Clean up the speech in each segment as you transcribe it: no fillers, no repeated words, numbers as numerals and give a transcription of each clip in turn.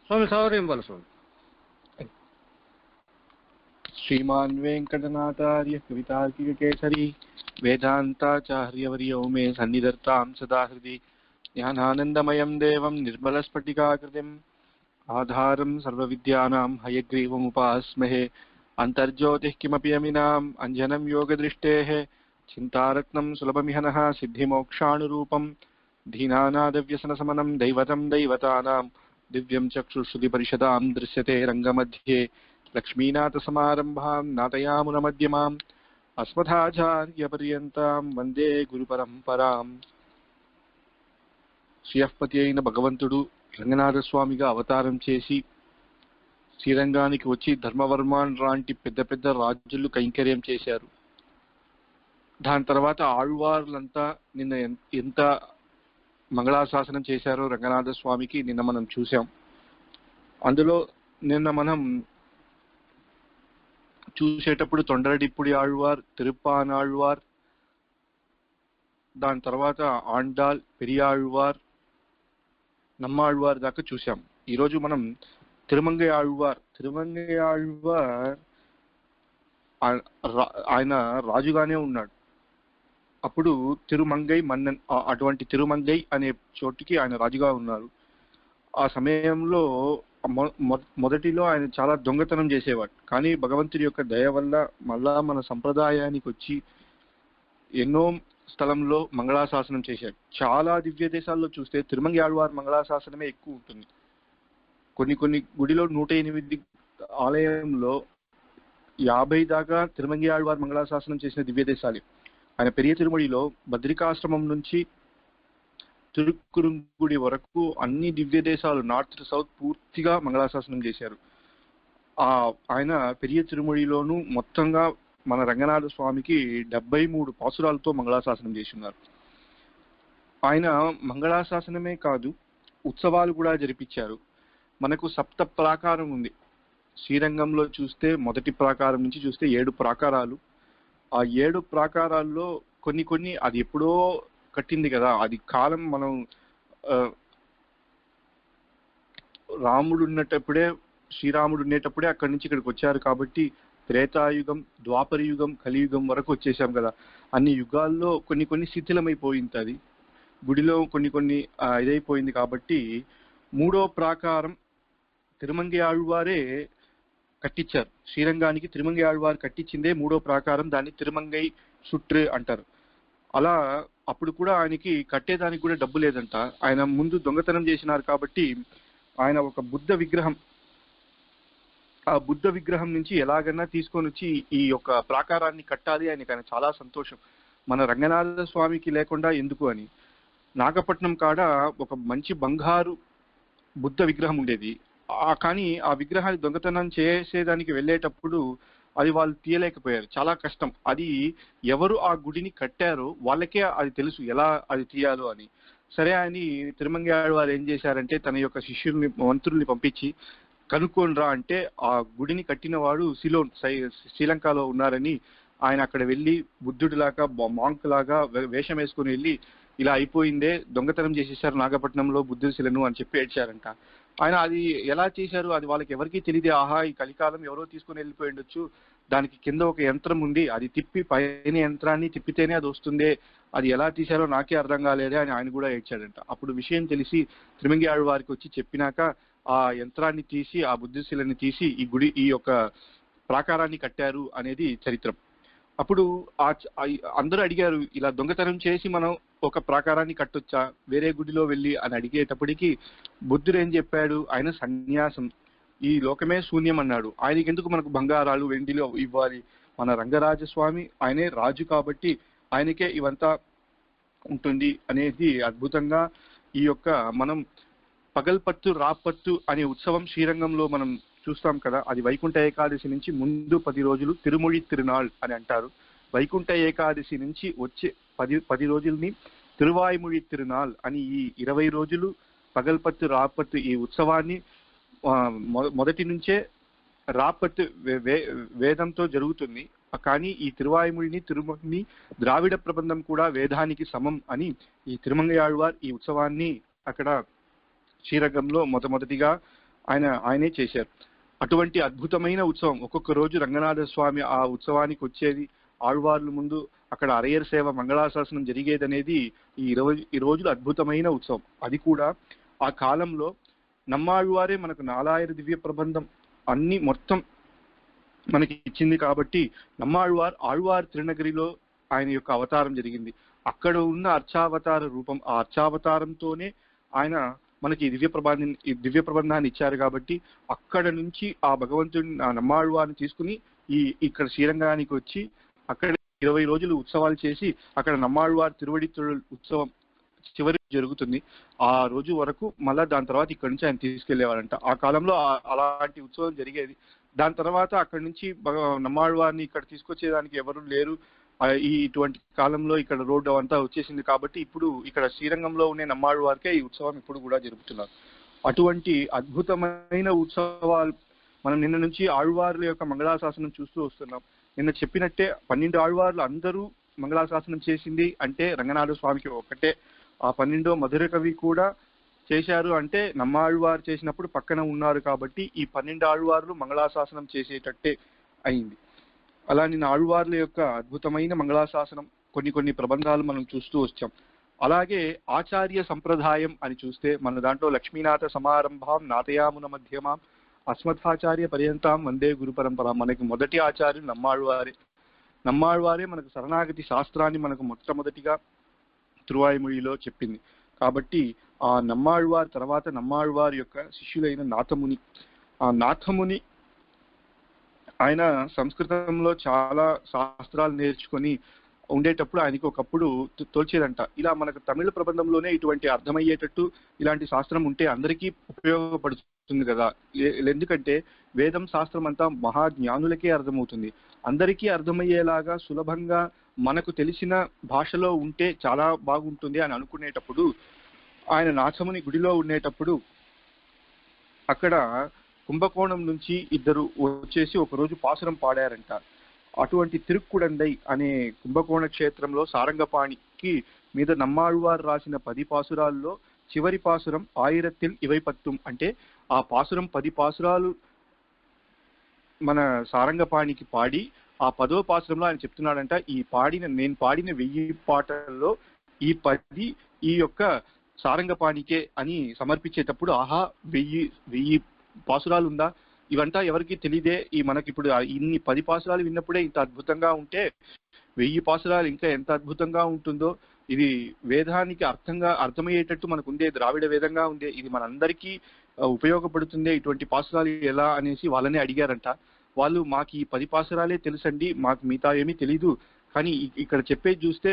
स्वामी सावरें बोल स्वामी। श्रीमान् वेंकटनाथार्य कवितार्किककेसरी वेदान्ताचार्यवर्यो मे सन्निधत्तां सदा हृदि ज्ञानानन्दमयं देवं निर्मलस्फटिकाकृतिम् आधारं सर्वविद्यानां हयग्रीवमुपास्महे अन्तर्ज्योतिः किमपि यमिनाम् अञ्जनं योगदृष्टेः चिन्तारत्नं सुलभमिहनः सिद्धिमोक्षानुरूपं दीनानादव्यसनशमनं दैवतं दैवतानां दिव्यं चक्षुश्रुतिपरिषदां दृश्यते रङ्गमध्ये लक्ष्मीनाथसमारम्भां नाटयामुनमध्यमाम् अस्मदाचार्यपर्यन्तां वन्दे गुरुपरम्पराम्। శ్రీయపతి అయిన భగవంతుడు రంగనాథ స్వామిగా అవతారం చేసి శ్రీరంగానికి వచ్చి ధర్మవర్మన్ లాంటి పెద్ద పెద్ద రాజులు కైంకర్యం చేశారు. దాని తర్వాత ఆళ్వార్లంతా నిన్న ఎంత మంగళాశాసనం చేశారో రంగనాథ స్వామికి నిన్న మనం చూసాం. అందులో నిన్న మనం చూసేటప్పుడు తొండరడిప్పుడి ఆళ్వార్, తిరుప్పానాళ్వార్, దాని తర్వాత ఆండాల్, పెరియాళ్వార్, నమ్మాళ్వార్ దాకా చూసాం. ఈరోజు మనం తిరుమంగై ఆళ్వార్ ఆయన రాజుగానే ఉన్నాడు. అప్పుడు తిరుమంగై మన్నన్, అటువంటి తిరుమంగై అనే చోటికి ఆయన రాజుగా ఉన్నారు. ఆ సమయంలో మొదటిలో ఆయన చాలా దొంగతనం చేసేవాడు. కానీ భగవంతుడి యొక్క దయ వల్ల మళ్ళా మన సంప్రదాయానికి వచ్చి ఎన్నో స్థలంలో మంగళాశాసనం చేశాడు. చాలా దివ్య దేశాల్లో చూస్తే తిరుమంగి ఆళ్వార్ మంగళాశాసనమే ఎక్కువ ఉంటుంది. కొన్ని గుడిలో 108 ఆలయంలో 50 దాకా తిరుమంగి ఆళ్వార్ మంగళాశాసనం చేసిన దివ్య దేశాలు. ఆయన పెరియ తిరుమడిలో బద్రికాశ్రమం నుంచి తిరుక్కురుంగుడి వరకు అన్ని దివ్య దేశాలు నార్త్ టు సౌత్ పూర్తిగా మంగళాశాసనం చేశారు. ఆయన పెరియ తిరుమడిలోనూ మొత్తంగా మన రంగనాథ స్వామికి 73 పాసురాలతో మంగళాశాసనం చేస్తున్నారు. ఆయన మంగళాశాసనమే కాదు, ఉత్సవాలు కూడా జరిపించారు. మనకు సప్త ప్రాకారం ఉంది. శ్రీరంగంలో చూస్తే మొదటి ప్రాకారం నుంచి చూస్తే 7 ప్రాకారాలు. ఆ 7 ప్రాకారాల్లో కొన్ని అది ఎప్పుడో కట్టింది కదా, అది కాలం మనం రాముడు ఉన్నటప్పుడే, శ్రీరాముడు ఉండేటప్పుడే అక్కడి నుంచి ఇక్కడికి వచ్చారు కాబట్టి త్రేతాయుగం, ద్వాపరయుగం, కలియుగం వరకు వచ్చేసాం కదా. అన్ని యుగాల్లో కొన్ని శిథిలమైపోయింది. అది గుడిలో కొన్ని ఇదైపోయింది. కాబట్టి 3వ ప్రాకారం తిరుమంగి ఆళ్వారే కట్టించారు. శ్రీరంగానికి తిరుమంగి ఆళ్వారు కట్టించిందే 3వ ప్రాకారం. దాన్ని తిరుమంగై సుట్రు అంటారు. అలా అప్పుడు కూడా ఆయనకి కట్టేదానికి కూడా డబ్బు లేదంట. ఆయన ముందు దొంగతనం చేసినారు కాబట్టి ఆయన ఒక బుద్ధ విగ్రహం, ఆ బుద్ధ విగ్రహం నుంచి ఎలాగైనా తీసుకొని వచ్చి ఈ యొక్క ప్రాకారాన్ని కట్టాలి అని ఆయన చాలా సంతోషం. మన రంగనాథ స్వామికి లేకుండా ఎందుకు అని నాగపట్నం కాడ ఒక మంచి బంగారు బుద్ధ విగ్రహం ఉండేది. కానీ ఆ విగ్రహాన్ని దొంగతనం చేసేదానికి వెళ్ళేటప్పుడు అది వాళ్ళు తీయలేకపోయారు. చాలా కష్టం. అది ఎవరు ఆ గుడిని కట్టారో వాళ్ళకే అది తెలుసు ఎలా అది తీయాలో అని. సరే అని తిరుమంగి ఆళ్వారు ఏం చేశారంటే తన యొక్క శిష్యుల్ని, మంత్రుల్ని పంపించి కనుక్కొని రా అంటే ఆ గుడిని కట్టిన వాడు సిలోన్ శ్రీలంకలో ఉన్నారని ఆయన అక్కడ వెళ్ళి బుద్ధుడిలాగా మాంక్ లాగా వేషం వేసుకుని వెళ్ళి ఇలా అయిపోయిందే, దొంగతనం చేసేసారు నాగపట్నంలో బుద్ధుడి శిలను అని చెప్పి ఏడ్చారంట. ఆయన అది ఎలా చేశారు అది వాళ్ళకి ఎవరికీ తెలియదు. ఆహా, ఈ కలికాలం ఎవరో తీసుకుని వెళ్ళిపోయి ఉండొచ్చు, దానికి కింద ఒక యంత్రం ఉంది, అది తిప్పి పైన యంత్రాన్ని తిప్పితేనే అది వస్తుందే, అది ఎలా తీశారో నాకే అర్థం కాలేదే అని ఆయన కూడా ఏడ్చాడంట. అప్పుడు విషయం తెలిసి తిరుమంగి ఆళ్వారికి వచ్చి చెప్పినాక ఆ యంత్రాన్ని తీసి, ఆ బుద్ధశిలని తీసి ఈ యొక్క ప్రాకారాన్ని కట్టారు అనేది చరిత్రం. అప్పుడు అందరూ అడిగారు, ఇలా దొంగతనం చేసి మనం ఒక ప్రాకారాన్ని కట్టొచ్చా వేరే గుడిలో వెళ్ళి అని అడిగేటప్పటికి బుద్ధుడు ఏం చెప్పాడు, ఆయన సన్యాసం, ఈ లోకమే శూన్యం అన్నాడు. ఆయనకి ఎందుకు మనకు బంగారాలు వెండిలో ఇవ్వాలి, మన రంగరాజస్వామి ఆయనే రాజు కాబట్టి ఆయనకే ఇవంతా ఉంటుంది అనేది అద్భుతంగా ఈ యొక్క మనం పగల్పత్తు రాపత్తు అనే ఉత్సవం శ్రీరంగంలో మనం చూస్తాం కదా, అది వైకుంఠ ఏకాదశి నుంచి ముందు 10 రోజులు తిరుమొഴി తిరునాళ్ అని అంటారు. వైకుంఠ ఏకాదశి నుంచి వచ్చే 10 రోజుల్ని తిరువాయిమొഴി తిరునాళ్ అని, ఈ 20 రోజులు పగల్పత్తు రాపత్తు ఈ ఉత్సవాన్ని మొదటి నుంచే రాపత్తు వేదంతో జరుగుతుంది. కానీ ఈ తిరువాయిమొழிని తిరుమొழிని ద్రావిడ ప్రబంధం కూడా వేదానికి సమం అని ఈ తిరుమంగయాళ్వార్ ఈ ఉత్సవాన్ని అక్కడ శ్రీరంగంలో మొదటిగా ఆయనే చేశారు. అటువంటి అద్భుతమైన ఉత్సవం. ఒక్కొక్క రోజు రంగనాథ స్వామి ఆ ఉత్సవానికి వచ్చేది, ఆళ్వార్ల ముందు అక్కడ అరయ్యర్ సేవ మంగళాశాసనం జరిగేదనేది ఈ 20 రోజులు అద్భుతమైన ఉత్సవం. అది కూడా ఆ కాలంలో నమ్మాళ్వారే మనకు 4000 దివ్య ప్రబంధం అన్ని మొత్తం మనకి ఇచ్చింది. కాబట్టి నమ్మాళ్వార్ ఆళ్వార్ తిరునగరిలో ఆయన యొక్క అవతారం జరిగింది. అక్కడ ఉన్న అర్చావతార రూపం, ఆ అర్చావతారంతోనే ఆయన మనకి దివ్య ప్రబంధాన్ని ఇచ్చారు. కాబట్టి అక్కడ నుంచి ఆ భగవంతుడిని నమ్మాళ్వారిని తీసుకుని ఇక్కడ శ్రీరంగానికి వచ్చి అక్కడ 20 రోజులు ఉత్సవాలు చేసి అక్కడ నమ్మాళ్వార్ తిరువడితుడు ఉత్సవం చివరి జరుగుతుంది. ఆ రోజు వరకు మళ్ళా దాని తర్వాత ఇక్కడ నుంచి ఆయన తీసుకెళ్లేవారంట. ఆ కాలంలో అలాంటి ఉత్సవం జరిగేది. దాని తర్వాత అక్కడి నుంచి నమ్మాళ్వారిని ఇక్కడ తీసుకొచ్చేదానికి ఎవరు లేరు. ఇటువంటి కాలంలో ఇక్కడ రోడ్డు అంతా వచ్చేసింది. కాబట్టి ఇప్పుడు ఇక్కడ శ్రీరంగంలో ఉండే నమ్మాళ్వారికే ఈ ఉత్సవం ఇప్పుడు కూడా జరుపుతున్నారు. అటువంటి అద్భుతమైన ఉత్సవాలు మనం నిన్న నుంచి ఆళ్వార్ల యొక్క మంగళాశాసనం చూస్తూ వస్తున్నాం. నిన్న చెప్పినట్టే 12 ఆళ్వార్లు అందరూ మంగళాశాసనం చేసింది అంటే రంగనాథ స్వామికి ఒక్కటే. ఆ 12వ మధుర కవి కూడా చేశారు అంటే నమ్మాళ్వారు చేసినప్పుడు పక్కన ఉన్నారు. కాబట్టి ఈ 12 ఆళ్వార్లు మంగళాశాసనం చేసేటట్టే అయింది. అలా నిన్న ఆళ్వార్ల యొక్క అద్భుతమైన మంగళాశాసనం కొన్ని ప్రబంధాలు మనం చూస్తూ వచ్చాం. అలాగే ఆచార్య సంప్రదాయం అని చూస్తే మన దాంట్లో లక్ష్మీనాథ సమారంభాం నాథయామున మధ్యమాం అస్మదాచార్య పర్యంతం వందే గురు పరంపర. మనకి మొదటి ఆచార్యులు నమ్మాళ్వారే మనకు శరణాగతి శాస్త్రాన్ని మనకు మొట్టమొదటిగా తిరువాయిమొழிలో చెప్పింది. కాబట్టి ఆ నమ్మాళ్వార్ తర్వాత నమ్మాళ్వారి యొక్క శిష్యులైన నాథముని, ఆ నాథముని ఆయన సంస్కృతంలో చాలా శాస్త్రాలు నేర్చుకొని ఉండేటప్పుడు ఆయనకి ఒకప్పుడు తోల్చేదంట, ఇలా మనకు తమిళ ప్రబంధంలోనే ఇటువంటి అర్థమయ్యేటట్టు ఇలాంటి శాస్త్రం ఉంటే అందరికీ ఉపయోగపడుతుంది కదా. ఎందుకంటే వేదం శాస్త్రం అంతా మహాజ్ఞానులకే అర్థమవుతుంది. అందరికీ అర్థమయ్యేలాగా సులభంగా మనకు తెలిసిన భాషలో ఉంటే చాలా బాగుంటుంది అని అనుకునేటప్పుడు ఆయన నాథముని గుడిలో ఉండేటప్పుడు అక్కడ కుంభకోణం నుంచి ఇద్దరు వచ్చేసి ఒకరోజు పాసురం పాడారంట. అటువంటి తిరుక్కుడందై అనే కుంభకోణ క్షేత్రంలో సారంగపాణికి మీద నమ్మాళ్వారు రాసిన 10 పాసురాల్లో చివరి పాసురం ఆయిరత్తిల్ ఇవై పత్తుం అంటే ఆ పాసురం 10 పాసురాలు మన సారంగపాణికి పాడి ఆ 10వ పాసురంలో ఆయన చెప్తున్నాడంట, నేను పాడిన 1000 పాటల్లో ఈ 10 ఈ యొక్క సారంగపాణికే అని సమర్పించేటప్పుడు ఆహా 1000 పాసురాలు ఉందా, ఇవంతా ఎవరికి తెలియదే, మనకి ఇప్పుడు ఇన్ని 10 పాసురాలు విన్నప్పుడే ఇంత అద్భుతంగా ఉంటే 1000 పాసురాలు ఇంకా ఎంత అద్భుతంగా ఉంటుందో. ఇది వేదానికి అర్థమయ్యేటట్టు మనకు ఉందే, ద్రావిడ వేదంగా ఉందే, ఇది మనందరికీ ఉపయోగపడుతుందే, ఇటువంటి పాసురాలు ఎలా అనేసి వాళ్ళనే అడిగారంట. వాళ్ళు మాకు ఈ 10 పాసురాలే తెలుసండి, మాకు మిగతా ఏమీ తెలీదు, కానీ ఇక్కడ చెప్పేది చూస్తే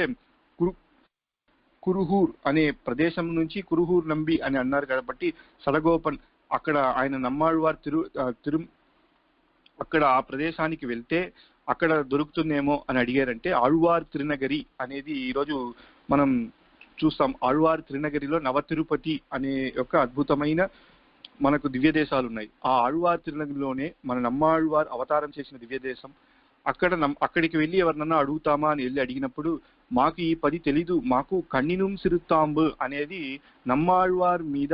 కురుహూర్ అనే ప్రదేశం నుంచి కురుహూర్ నంబి అని అన్నారు కాబట్టి సడగోపన్ అక్కడ ఆయన నమ్మాళ్వారు అక్కడ ఆ ప్రదేశానికి వెళ్తే అక్కడ దొరుకుతుందేమో అని అడిగారంటే ఆళ్వార్ తిరునగరి అనేది ఈరోజు మనం చూస్తాం. ఆళ్వార్ తిరునగరిలో నవ తిరుపతి అనే ఒక అద్భుతమైన మనకు దివ్య దేశాలు ఉన్నాయి. ఆ ఆళ్వార్ తిరునగరిలోనే మన నమ్మాళ్వార్ అవతారం చేసిన దివ్య దేశం. అక్కడికి వెళ్ళి ఎవరినన్నా అడుగుతామా అని వెళ్ళి అడిగినప్పుడు మాకు ఈ 10 తెలీదు, మాకు కన్నినుం సిరుతాంబు అనేది నమ్మాళ్వార్ మీద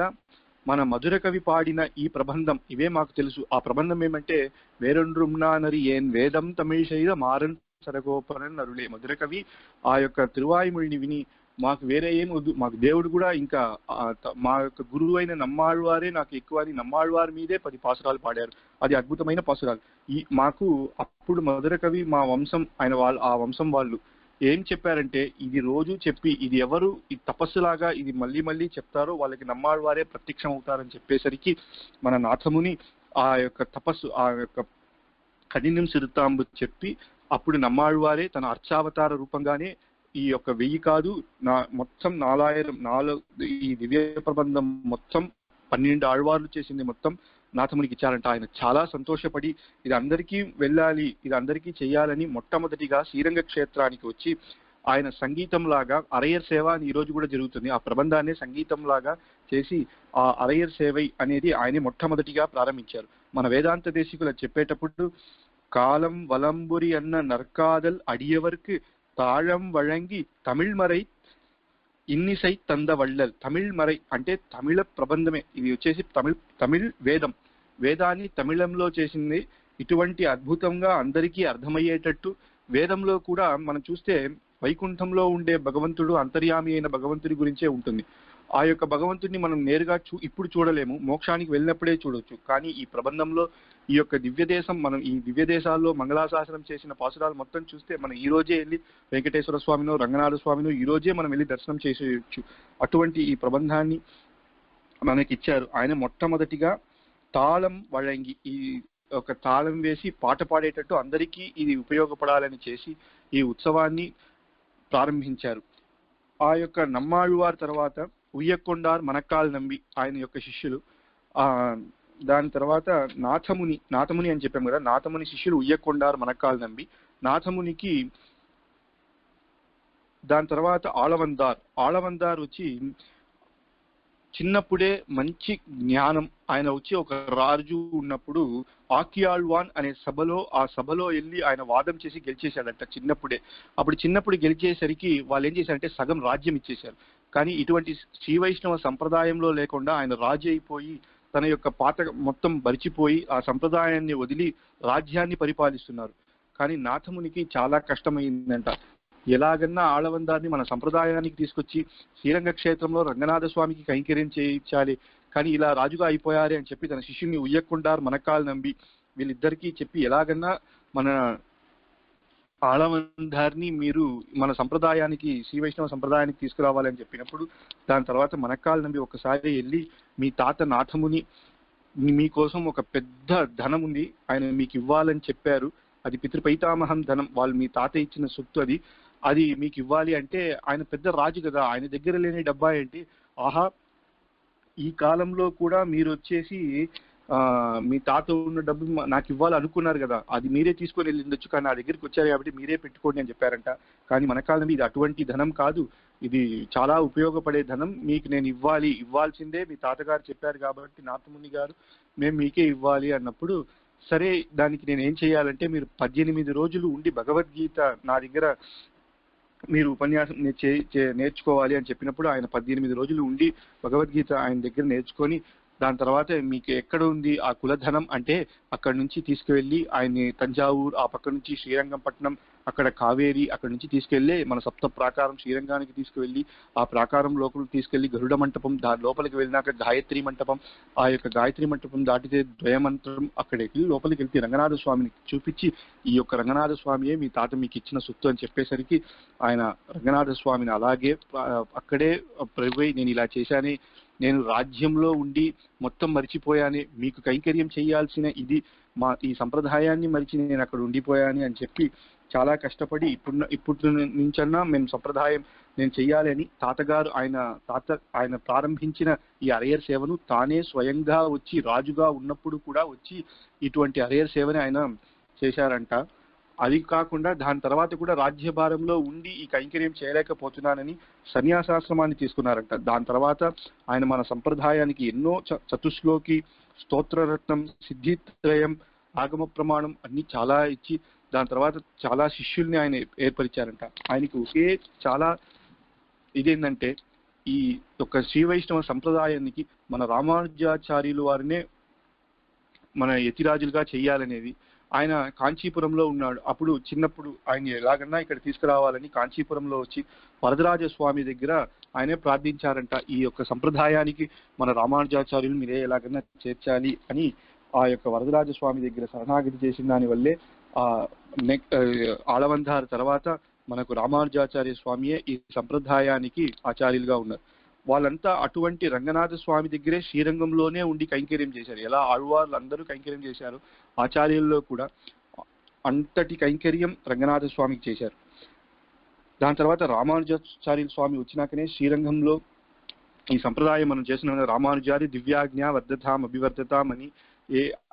మన మధుర కవి పాడిన ఈ ప్రబంధం, ఇవే మాకు తెలుసు. ఆ ప్రబంధం ఏమంటే వేరొండ్రుమ్నానరి ఏన్ వేదం తమిళ్ శైద మారన్ సరగోపరన్ అరులే. మధుర కవి ఆ యొక్క తిరువాయిమొழிని విని మాకు వేరే ఏం వద్దు, మాకు దేవుడు కూడా ఇంకా మా యొక్క గురువు అయిన నమ్మాళ్వారే నాకు ఎక్కువ అని నమ్మాళ్వారి మీదే 10 పాసురాలు పాడారు. అది అద్భుతమైన పాసురాలు. మాకు అప్పుడు మధుర కవి మా వంశం ఆ వంశం వాళ్ళు ఏం చెప్పారంటే, ఇది రోజు చెప్పి ఇది ఎవరు ఈ తపస్సులాగా ఇది మళ్ళీ మళ్ళీ చెప్తారో వాళ్ళకి నమ్మాళ్వారే ప్రత్యక్షం అవుతారని చెప్పేసరికి మన నాథముని ఆ యొక్క తపస్సు ఆ యొక్క కఠినం సిరుతాంబు చెప్పి అప్పుడు నమ్మాళ్వారే తన అర్చావతార రూపంగానే ఈ యొక్క 1000 కాదు మొత్తం 4000 ఈ దివ్య ప్రబంధం మొత్తం 12 ఆళ్వార్లు చేసింది మొత్తం నాథమునికి ఇచ్చారంట. ఆయన చాలా సంతోషపడి ఇది అందరికీ వెళ్ళాలి, ఇది అందరికీ చెయ్యాలని మొట్టమొదటిగా శ్రీరంగ క్షేత్రానికి వచ్చి ఆయన సంగీతంలాగా అరయ్యర్ సేవ అని ఈ రోజు కూడా జరుగుతుంది. ఆ ప్రబంధాన్ని సంగీతంలాగా చేసి ఆ అరయ్యర్ సేవై అనేది ఆయనే మొట్టమొదటిగా ప్రారంభించారు. మన వేదాంత దేశికులు చెప్పేటప్పుడు కాలం వలంబురి అన్న నర్కాదల్ అడియవർക്ക് తాళం వழங்கி తమిళ్ మరై ఇన్నిసై తంద వళ్ళల్. తమిళ్ మరై అంటే తమిళ ప్రబంధమే, ఇది వచ్చేసి తమిళ్ వేదాన్ని తమిళంలో చేసింది. ఇటువంటి అద్భుతంగా అందరికీ అర్థమయ్యేటట్టు వేదంలో కూడా మనం చూస్తే వైకుంఠంలో ఉండే భగవంతుడు అంతర్యామి అయిన భగవంతుడి గురించే ఉంటుంది. ఆ యొక్క భగవంతుడిని మనం నేరుగా ఇప్పుడు చూడలేము, మోక్షానికి వెళ్ళినప్పుడే చూడొచ్చు. కానీ ఈ ప్రబంధంలో ఈ యొక్క దివ్యదేశం, మనం ఈ దివ్యదేశాల్లో మంగళాశాసనం చేసిన పాసురాలు మొత్తం చూస్తే మనం ఈ రోజే వెళ్ళి వెంకటేశ్వర స్వామినో రంగనాథ స్వామినో ఈ రోజే మనం వెళ్ళి దర్శనం చేసేయచ్చు. అటువంటి ఈ ప్రబంధాన్ని మనకి ఇచ్చారు. ఆయన మొట్టమొదటిగా తాళం వழங்கி, ఈ ఒక తాళం వేసి పాట పాడేటట్టు అందరికీ ఇది ఉపయోగపడాలని చేసి ఈ ఉత్సవాన్ని ప్రారంభించారు. ఆ యొక్క నమ్మాళ్ళవారి తర్వాత ఉయ్యకొండార్ మనక్కాల్ నంబి ఆయన యొక్క శిష్యులు. దాని తర్వాత నాథముని అని చెప్పాము కదా, నాథముని శిష్యులు ఉయ్యకొండార్ మనక్కాల్ నంబి. నాథమునికి దాని తర్వాత ఆళవందార్ వచ్చి చిన్నప్పుడే మంచి జ్ఞానం, ఆయన వచ్చి ఒక రాజు ఉన్నప్పుడు ఆకియాళ్వాన్ అనే ఆ సభలో వెళ్ళి ఆయన వాదం చేసి గెలిచేశాడంట చిన్నప్పుడు గెలిచేసరికి వాళ్ళు ఏం చేశారంటే సగం రాజ్యం ఇచ్చేశారు. కానీ ఇటువంటి శ్రీ వైష్ణవ సంప్రదాయంలో లేకుండా ఆయన రాజు అయిపోయి తన యొక్క పాత మొత్తం మరిచిపోయి ఆ సంప్రదాయాన్ని వదిలి రాజ్యాన్ని పరిపాలిస్తున్నారు. కానీ నాథమునికి చాలా కష్టమైందంట. ఎలాగన్నా ఆళవందాన్ని మన సంప్రదాయానికి తీసుకొచ్చి శ్రీరంగ క్షేత్రంలో రంగనాథ స్వామికి కైంకర్యం చేయించాలి, కానీ ఇలా రాజుగా అయిపోయారే అని చెప్పి తన శిష్యుని ఉయ్యకొండార్ మనక్కాల్ నంబి వీళ్ళిద్దరికీ చెప్పి ఎలాగన్నా మన ఆళవందార్ని మీరు మన సంప్రదాయానికి, శ్రీ వైష్ణవ సంప్రదాయానికి తీసుకురావాలని చెప్పినప్పుడు దాని తర్వాత మనక్కాల్ నంబి ఒకసారి వెళ్ళి మీ తాత నాథముని మీకోసం ఒక పెద్ద ధనం ఉంది, ఆయన మీకు ఇవ్వాలని చెప్పారు, అది పితృపైతామహం ధనం, వాళ్ళు మీ తాత ఇచ్చిన సొత్తు, అది మీకు ఇవ్వాలి అంటే ఆయన పెద్ద రాజు కదా, ఆయన దగ్గర లేని డబ్బా ఏంటి, ఆహా ఈ కాలంలో కూడా మీరు వచ్చేసి మీ తాత ఉన్న డబ్బు నాకు ఇవ్వాలి అనుకున్నారు కదా, అది మీరే తీసుకొని వెళ్ళిండొచ్చు, కానీ నా దగ్గరికి వచ్చారు కాబట్టి మీరే పెట్టుకోండి అని చెప్పారంట. కానీ మన కాలం ఇది అటువంటి ధనం కాదు, ఇది చాలా ఉపయోగపడే ధనం, మీకు నేను ఇవ్వాల్సిందే, మీ తాతగారు చెప్పారు కాబట్టి నాథముని గారు మేము మీకే ఇవ్వాలి అన్నప్పుడు, సరే దానికి నేను ఏం చేయాలంటే మీరు 18 రోజులు ఉండి భగవద్గీత నా దగ్గర మీరు ఉపన్యాసం నేర్చుకోవాలి అని చెప్పినప్పుడు ఆయన 18 రోజులు ఉండి భగవద్గీత ఆయన దగ్గర నేర్చుకొని దాని తర్వాత మీకు ఎక్కడ ఉంది ఆ కులధనం అంటే అక్కడి నుంచి తీసుకువెళ్ళి ఆయన్ని తంజావూరు, ఆ పక్క నుంచి శ్రీరంగపట్నం, అక్కడ కావేరి, అక్కడి నుంచి తీసుకెళ్లి మన సప్త ప్రాకారం శ్రీరంగానికి తీసుకువెళ్ళి ఆ ప్రాకారం లోపలికి తీసుకెళ్లి గరుడ మంటపం, దాని లోపలికి వెళ్ళినాక గాయత్రి మంటపం, ఆ యొక్క గాయత్రి మంటపం దాటితే ద్వయమంత్రం, అక్కడికి లోపలికి వెళ్తే రంగనాథ స్వామిని చూపించి ఈ యొక్క రంగనాథ స్వామియే మీ తాత మీకు ఇచ్చిన సొత్తు అని చెప్పేసరికి ఆయన రంగనాథ స్వామిని అలాగే అక్కడే ప్రభువై నేను ఇలా చేశానే, నేను రాజ్యంలో ఉండి మొత్తం మరిచిపోయానే, మీకు కైంకర్యం చేయాల్సిన ఈ సంప్రదాయాన్ని మరిచి నేను అక్కడ ఉండిపోయాను అని చెప్పి చాలా కష్టపడి ఇప్పుడు నుంచన్నా మేము సంప్రదాయం నేను చెయ్యాలి అని తాతగారు ఆయన ప్రారంభించిన ఈ అరయ్యర్ సేవను తానే స్వయంగా వచ్చి రాజుగా ఉన్నప్పుడు కూడా వచ్చి ఇటువంటి అరయ్యర్ సేవని ఆయన చేశారంట. అది కాకుండా దాని తర్వాత కూడా రాజ్యభారంలో ఉండి ఈ కైంకర్యం చేయలేకపోతున్నానని సన్యాసాశ్రమాన్ని తీసుకున్నారంట. దాని తర్వాత ఆయన మన సంప్రదాయానికి ఎన్నో చతుశ్లోకి, స్తోత్రరత్నం, సిద్ధిత్రయం, ఆగమ ప్రమాణం అన్ని చాలా ఇచ్చి దాని తర్వాత చాలా శిష్యుల్ని ఆయన ఏర్పరిచారంట. ఆయనకి ఒకే చాలా ఇదేంటంటే ఈ యొక్క శ్రీ వైష్ణవ సంప్రదాయానికి మన రామానుజాచార్యులు వారినే మన యతిరాజులుగా చెయ్యాలనేది. ఆయన కాంచీపురంలో ఉన్నాడు, అప్పుడు చిన్నప్పుడు ఆయన ఎలాగన్నా ఇక్కడ తీసుకురావాలని కాంచీపురంలో వచ్చి వరదరాజ స్వామి దగ్గర ఆయనే ప్రార్థించారంట, ఈ యొక్క సంప్రదాయానికి మన రామానుజాచార్యులు మీరే ఎలాగన్నా చేర్చాలి అని. ఆ యొక్క వరదరాజ స్వామి దగ్గర శరణాగతి చేసిన దాని వల్లే ఆళవందార్ తర్వాత మనకు రామానుజాచార్య స్వామియే ఈ సంప్రదాయానికి ఆచార్యులుగా ఉన్నారు. వాళ్ళంతా అటువంటి రంగనాథ స్వామి దగ్గరే శ్రీరంగంలోనే ఉండి కైంకర్యం చేశారు. ఎలా ఆళ్వార్లు అందరూ కైంకర్యం చేశారు, ఆచార్యుల్లో కూడా అంతటి కైంకర్యం రంగనాథ స్వామికి చేశారు. దాని తర్వాత రామానుజాచార్యుల స్వామి వచ్చినాకనే శ్రీరంగంలో ఈ సంప్రదాయం మనం చేసిన రామానుజారి దివ్యాజ్ఞ వర్ధతాం అభివర్ధతాం అని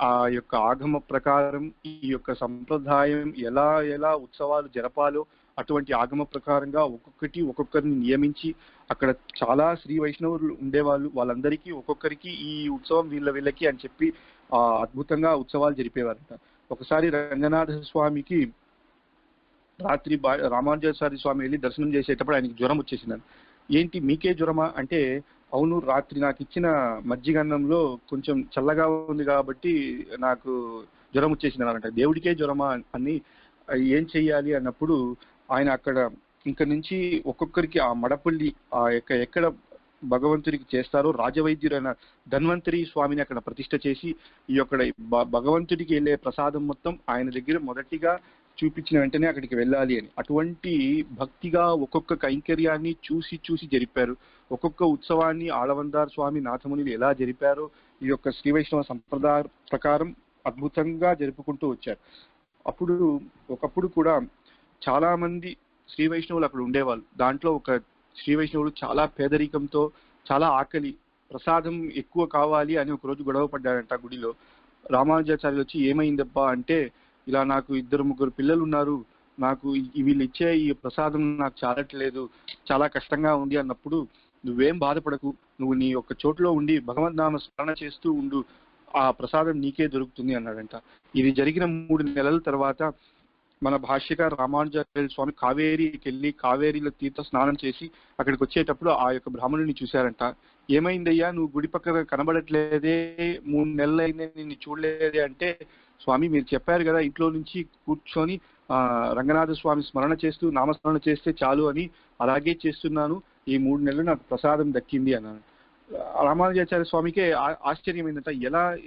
ఆ యొక్క ఆగమ ప్రకారం ఈ యొక్క సంప్రదాయం ఎలా ఎలా ఉత్సవాలు జరపాలో అటువంటి ఆగమ ప్రకారంగా ఒక్కొక్కరిని నియమించి అక్కడ చాలా శ్రీ వైష్ణవులు ఉండేవాళ్ళు, వాళ్ళందరికీ ఒక్కొక్కరికి ఈ ఉత్సవం వీళ్ళకి అని చెప్పి అద్భుతంగా ఉత్సవాలు జరిపేవారంట. ఒకసారి రంగనాథ స్వామికి రాత్రి రామానుజాచార్య స్వామి వెళ్ళి దర్శనం చేసేటప్పుడు ఆయనకి జ్వరం వచ్చేసిందని. ఏంటి మీకే జ్వరమా అంటే, అవును రాత్రి నాకు ఇచ్చిన మజ్జిగన్నంలో కొంచెం చల్లగా ఉంది కాబట్టి నాకు జ్వరం వచ్చేసింది అన్నారంట. దేవుడికే జ్వరమా అని ఏం చెయ్యాలి అన్నప్పుడు ఆయన అక్కడ ఇంక నుంచి ఒక్కొక్కరికి ఆ మడపల్లి ఆ ఎక్కడ భగవంతుడికి చేస్తారో రాజవైద్యుడైన ధన్వంతరి స్వామిని అక్కడ ప్రతిష్ఠ చేసి ఈ యొక్క భగవంతుడికి వెళ్ళే ప్రసాదం మొత్తం ఆయన దగ్గర మొదటిగా చూపించిన వెంటనే అక్కడికి వెళ్ళాలి అని అటువంటి భక్తిగా ఒక్కొక్క కైంకర్యాన్ని చూసి చూసి జరిపారు. ఒక్కొక్క ఉత్సవాన్ని ఆళవందార్ స్వామి నాథమునులు ఎలా జరిపారో ఈ యొక్క శ్రీ వైష్ణవ సంప్రదాయ ప్రకారం అద్భుతంగా జరుపుకుంటూ వచ్చారు. ఒకప్పుడు కూడా చాలా మంది శ్రీ వైష్ణవులు అక్కడ ఉండేవాళ్ళు. దాంట్లో ఒక శ్రీ వైష్ణవుడు చాలా పేదరికంతో, చాలా ఆకలి, ప్రసాదం ఎక్కువ కావాలి అని ఒక రోజు గొడవ పడ్డాడంట గుడిలో. రామానుజాచార్యులు వచ్చి ఏమైందబ్బా అంటే, ఇలా నాకు 2-3 పిల్లలు ఉన్నారు, నాకు వీళ్ళు ఇచ్చే ఈ ప్రసాదం నాకు చాలట్లేదు, చాలా కష్టంగా ఉంది అన్నప్పుడు నువ్వేం బాధపడకు, నువ్వు నీ యొక్క చోట్లో ఉండి భగవద్నామ స్మరణ చేస్తూ ఉండు, ఆ ప్రసాదం నీకే దొరుకుతుంది అన్నాడంట. ఇది జరిగిన 3 నెలల తర్వాత మన భాష్యకారు రామానుజాచార్య స్వామి కావేరీకి వెళ్ళి కావేరీలో తీర్థ స్నానం చేసి అక్కడికి వచ్చేటప్పుడు ఆ యొక్క బ్రాహ్మణుని చూశారంట. ఏమైందయ్యా నువ్వు గుడి పక్కన కనబడట్లేదే, 3 నెలలు అయిందే నిన్ను చూడలేదే అంటే, స్వామి మీరు చెప్పారు కదా ఇంట్లో నుంచి కూర్చొని రంగనాథ స్వామి స్మరణ చేస్తూ నామస్మరణ చేస్తే చాలు అని, అలాగే చేస్తున్నాను, ఈ 3 నెలలు నాకు ప్రసాదం దక్కింది అన్నాను. రామానుజాచార్య స్వామికే ఆశ్చర్యం ఏంటంట,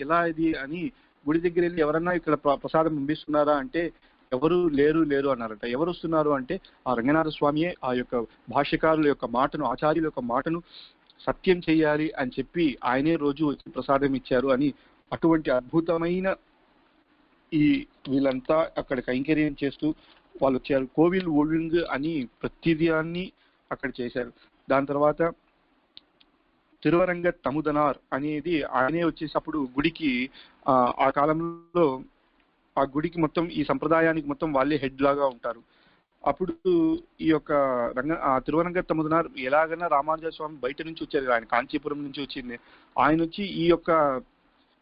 ఎలా ఇది అని గుడి దగ్గర వెళ్ళి ఎవరన్నా ఇక్కడ ప్రసాదం పంపిస్తున్నారా అంటే ఎవరు లేరు అన్నారట. ఎవరు వస్తున్నారు అంటే ఆ రంగనాథ స్వామియే ఆ యొక్క భాష్యకారుల యొక్క మాటను, ఆచార్యుల యొక్క మాటను సత్యం చేయాలి అని చెప్పి ఆయనే రోజు వచ్చి ప్రసాదం ఇచ్చారు అని. అటువంటి అద్భుతమైన వీళ్ళంతా అక్కడ కైంకర్యం చేస్తూ వాళ్ళు వచ్చారు. కోవిల్ ఒழுங்கு అని ప్రతిదాన్ని అక్కడ చేశారు. దాని తర్వాత తిరువరంగ తముదనార్ అనేది ఆయనే వచ్చేసప్పుడు గుడికి ఆ కాలంలో ఆ గుడికి మొత్తం ఈ సంప్రదాయానికి మొత్తం వాళ్ళే హెడ్ లాగా ఉంటారు. అప్పుడు ఈ యొక్క తిరువరంగ తముదనార్ ఎలాగైనా రామానుజాచార్య స్వామి బయట నుంచి వచ్చారు, ఆయన కాంచీపురం నుంచి వచ్చింది, ఆయన వచ్చి ఈ యొక్క